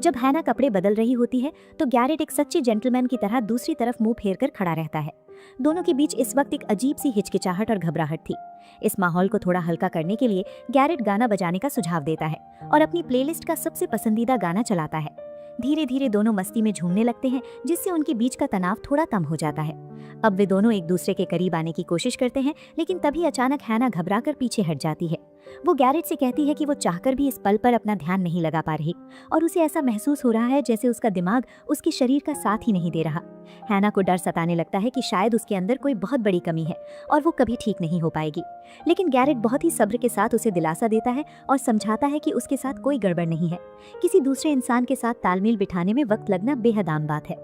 जब हैना कपड़े बदल रही होती है तो गैरेट एक सच्चे जेंटलमैन की तरह दूसरी तरफ मुंह फेर कर खड़ा रहता है। दोनों के बीच इस वक्त एक अजीब सी हिचकिचाहट और घबराहट थी। इस माहौल को थोड़ा हल्का करने के लिए गैरेट गाना बजाने का सुझाव देता है और अपनी प्लेलिस्ट का सबसे पसंदीदा गाना चलाता है। धीरे धीरे दोनों मस्ती में झूमने लगते हैं, जिससे उनके बीच का तनाव थोड़ा कम हो जाता है। अब वे दोनों एक दूसरे के करीब आने की कोशिश करते हैं, लेकिन तभी अचानक हैना घबराकर पीछे हट जाती है। वो गैरेट से कहती है कि वो चाहकर भी इस पल पर अपना ध्यान नहीं लगा पा रही और उसे ऐसा महसूस हो रहा है जैसे उसका दिमाग उसके शरीर का साथ ही नहीं दे रहा। हैना को डर सताने लगता है कि शायद उसके अंदर कोई बहुत बड़ी कमी है और वो कभी ठीक नहीं हो पाएगी। लेकिन गैरेट बहुत ही सब्र के साथ उसे दिलासा देता है और समझाता है कि उसके साथ कोई गड़बड़ नहीं है। किसी दूसरे इंसान के साथ तालमेल बिठाने में वक्त लगना बेहद आम बात है।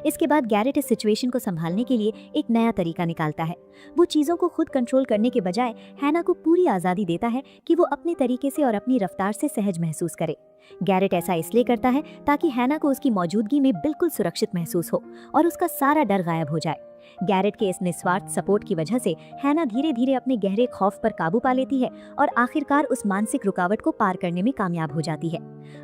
इसके बाद गैरेट इस सिचुएशन को संभालने के लिए एक नया तरीका निकालता है। वो चीज़ों को खुद कंट्रोल करने के बजाय हैना को पूरी आज़ादी देता है कि वो अपने तरीके से और अपनी रफ्तार से सहज महसूस करे। गैरेट ऐसा इसलिए करता है ताकि हैना को उसकी मौजूदगी में बिल्कुल सुरक्षित महसूस हो और उसका सारा डर गायब हो जाए। गैरेट के इस निस्वार्थ सपोर्ट की वजह से हैना धीरे धीरे अपने गहरे खौफ पर काबू पा लेती है और आखिरकार उस मानसिक रुकावट को पार करने में कामयाब हो जाती है।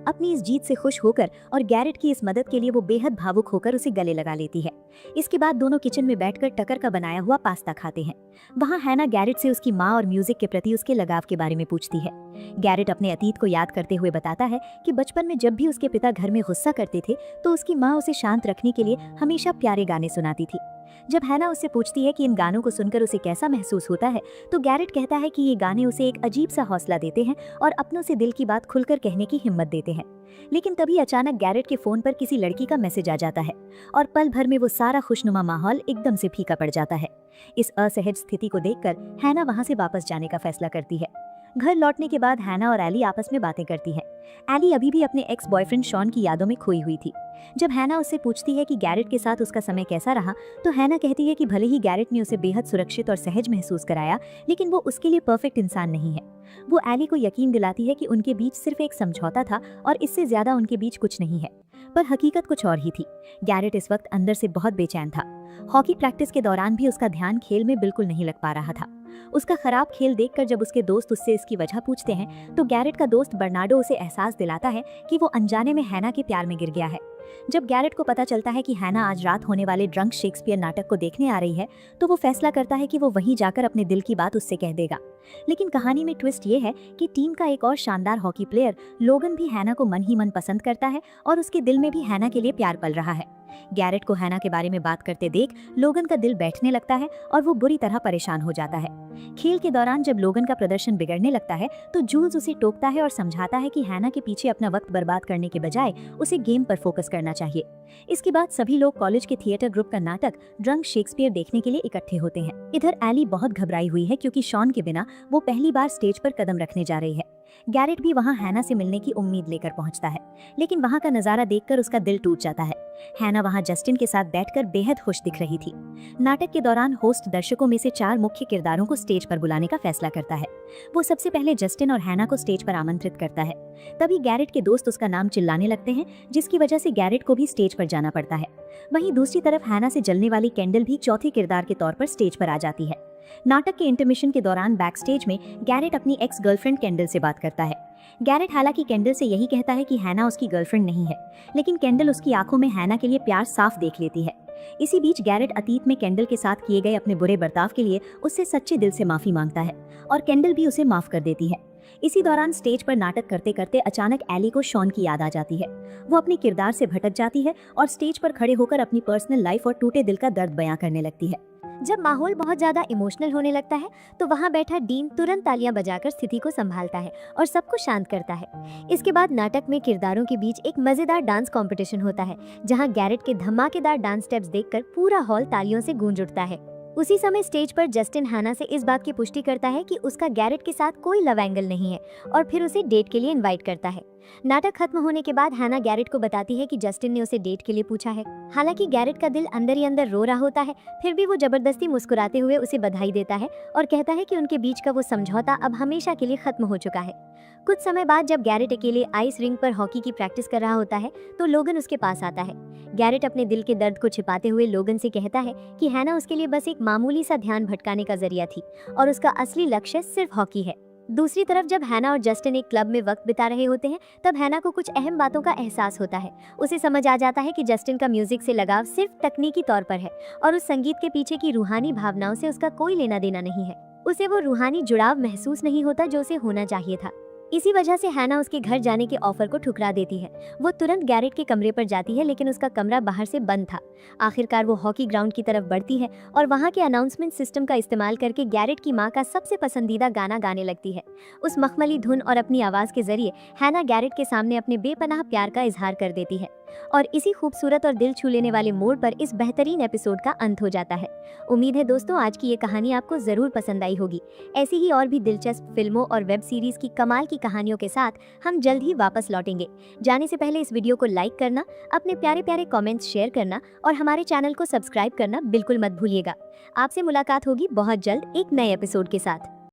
अपनी इस जीत से खुश होकर और गैरेट की इस मदद के लिए वो बेहद भावुक होकर उसे गले लगा लेती है। इसके बाद दोनों किचन में बैठकर टकर का बनाया हुआ पास्ता खाते हैं। वहाँ हैना गैरेट से उसकी माँ और म्यूजिक के प्रति उसके लगाव के बारे में पूछती है। गैरेट अपने अतीत को याद करते हुए बताता है कि बचपन में जब भी उसके पिता घर में गुस्सा करते थे तो उसकी माँ उसे शांत रखने के लिए हमेशा प्यारे गाने सुनाती थी। जब हैना उससे पूछती है कि इन गानों को सुनकर उसे कैसा महसूस होता है तो गैरेट कहता है कि ये गाने उसे एक अजीब सा हौसला देते हैं और अपनों से दिल की बात खुलकर कहने की हिम्मत देते हैं। लेकिन तभी अचानक गैरेट के फोन पर किसी लड़की का मैसेज आ जाता है और पल भर में वो सारा खुशनुमा माहौल एकदम से फीका पड़ जाता है। इस असहज स्थिति को देखकर हैना वहां से वापस जाने का फैसला करती है। घर लौटने के बाद हैना और एली आपस में बातें करती है। एली अभी भी अपने एक्स बॉयफ्रेंड शॉन की यादों में खोई हुई थी। जब हैना उससे पूछती है कि गैरेट के साथ उसका समय कैसा रहा तो हैना कहती है कि भले ही गैरेट ने उसे बेहद सुरक्षित और सहज महसूस कराया, लेकिन वो उसके लिए परफेक्ट इंसान नहीं है। वो एली को यकीन दिलाती है कि उनके बीच सिर्फ एक समझौता था और इससे ज्यादा उनके बीच कुछ नहीं है। पर हकीकत कुछ और ही थी। गैरेट इस वक्त अंदर से बहुत बेचैन था। हॉकी प्रैक्टिस के दौरान भी उसका ध्यान खेल में बिल्कुल नहीं लग पा रहा था। उसका खराब खेल देखकर जब उसके दोस्त उससे इसकी वजह पूछते हैं तो गैरेट का दोस्त बर्नार्डो उसे एहसास दिलाता है कि वो अनजाने में हैना के प्यार में गिर गया है। जब गैरेट को पता चलता है कि हैना आज रात होने वाले ड्रंक शेक्सपियर नाटक को देखने आ रही है तो वो फैसला करता है कि वो वहीं जाकर अपने दिल की बात उससे कह देगा। लेकिन कहानी में ट्विस्ट ये है कि टीम का एक और शानदार हॉकी प्लेयर लोगन भी हैना को मन ही मन पसंद करता है और उसके दिल में भी हैना के लिए प्यार पल रहा है। गैरेट को हैना के बारे में बात करते देख लोगन का दिल बैठने लगता है और वो बुरी तरह परेशान हो जाता है। खेल के दौरान जब लोगन का प्रदर्शन बिगड़ने लगता है तो जूल्स उसे टोकता है और समझाता है कि हैना के पीछे अपना वक्त बर्बाद करने के बजाय उसे गेम पर फोकस करना चाहिए। इसके बाद सभी लोग कॉलेज के थिएटर ग्रुप का नाटक ड्रंक शेक्सपियर देखने के लिए इकट्ठे होते हैं। इधर एली बहुत घबराई हुई है क्योंकि शॉन के बिना वो पहली बार स्टेज पर कदम रखने जा रही है। गैरेट भी वहां हैना से मिलने की उम्मीद लेकर पहुंचता है, लेकिन वहां का नजारा देखकर उसका दिल टूट जाता है। हैना वहां जस्टिन के साथ बैठकर बेहद खुश दिख रही थी। नाटक के दौरान होस्ट दर्शकों में से 4 मुख्य किरदारों को स्टेज पर बुलाने का फैसला करता है। वो सबसे पहले जस्टिन और हैना को स्टेज पर आमंत्रित करता है। तभी गैरेट के दोस्त उसका नाम चिल्लाने लगते हैं, जिसकी वजह से गैरेट को भी स्टेज पर जाना पड़ता है। वहीं दूसरी तरफ हैना से जलने वाली कैंडल भी चौथे किरदार के तौर पर स्टेज पर आ जाती है। नाटक के इंटरमिशन के दौरान बैकस्टेज में गैरेट अपनी एक्स गर्लफ्रेंड कैंडल से बात करता है। गैरेट हालांकि कैंडल से यही कहता है कि हैना उसकी गर्लफ्रेंड नहीं है, लेकिन कैंडल उसकी आंखों में हैना के लिए प्यार साफ देख लेती है। इसी बीच गैरेट अतीत में कैंडल के साथ किए गए अपने बुरे बर्ताव के लिए उससे सच्चे दिल से माफी मांगता है और कैंडल भी उसे माफ कर देती है। इसी दौरान स्टेज पर नाटक करते करते अचानक एली को शॉन की याद आ जाती है। वो अपने किरदार से भटक जाती है और स्टेज पर खड़े होकर अपनी पर्सनल लाइफ और टूटे दिल का दर्द बयां करने लगती है। जब माहौल बहुत ज्यादा इमोशनल होने लगता है तो वहाँ बैठा डीन तुरंत तालियां बजाकर स्थिति को संभालता है और सबको शांत करता है। इसके बाद नाटक में किरदारों के बीच एक मजेदार डांस कंपटीशन होता है, जहाँ गैरेट के धमाकेदार डांस स्टेप्स देखकर पूरा हॉल तालियों से गूंज उठता है। उसी समय स्टेज पर जस्टिन हैना से इस बात की पुष्टि करता है कि उसका गैरेट के साथ कोई लव एंगल नहीं है और फिर उसे डेट के लिए इनवाइट करता है। नाटक खत्म होने के बाद हैना गैरेट को बताती है कि जस्टिन ने उसे डेट के लिए पूछा है। हालांकि गैरेट का दिल अंदर ही अंदर रो रहा होता है, फिर भी वो जबरदस्ती मुस्कुराते हुए उसे बधाई देता है और कहता है कि उनके बीच का वो समझौता अब हमेशा के लिए खत्म हो चुका है। कुछ समय बाद जब गैरेट अकेले आइस रिंग पर हॉकी की प्रैक्टिस कर रहा होता है तो लोगन उसके पास आता है। गैरेट अपने दिल के दर्द को छिपाते हुए लोगन से कहता है कि हैना उसके लिए बस एक मामूली सा ध्यान भटकाने का जरिया थी और उसका असली लक्ष्य सिर्फ हॉकी है। दूसरी तरफ जब हैना और जस्टिन एक क्लब में वक्त बिता रहे होते हैं तब हैना को कुछ अहम बातों का एहसास होता है। उसे समझ आ जाता है कि जस्टिन का म्यूजिक से लगाव सिर्फ तकनीकी तौर पर है और उस संगीत के पीछे की रूहानी भावनाओं से उसका कोई लेना देना नहीं है। उसे वो रूहानी जुड़ाव महसूस नहीं होता जो उसे होना चाहिए था। इसी वजह से हैना उसके घर जाने के ऑफर को ठुकरा देती है। वो तुरंत गैरेट के कमरे पर जाती है लेकिन उसका कमरा बाहर से बंद था। आखिरकार वो हॉकी ग्राउंड की तरफ बढ़ती है और वहाँ के अनाउंसमेंट सिस्टम का इस्तेमाल करके गैरेट की माँ का सबसे पसंदीदा गाना गाने लगती है। उस मखमली धुन और अपनी आवाज़ के जरिए हैना गैरेट के सामने अपने बेपनाह प्यार का इजहार कर देती है और इसी खूबसूरत और दिल छू लेने वाले मोड़ पर इस बेहतरीन एपिसोड का अंत हो जाता है। उम्मीद है दोस्तों आज की ये कहानी आपको जरूर पसंद आई होगी। ऐसी ही और भी दिलचस्प फिल्मों और वेब सीरीज की कमाल की कहानियों के साथ हम जल्द ही वापस लौटेंगे। जाने से पहले इस वीडियो को लाइक करना, अपने प्यारे प्यारे कमेंट्स शेयर करना और हमारे चैनल को सब्सक्राइब करना बिल्कुल मत भूलिएगा। आपसे मुलाकात होगी बहुत जल्द एक नए एपिसोड के साथ।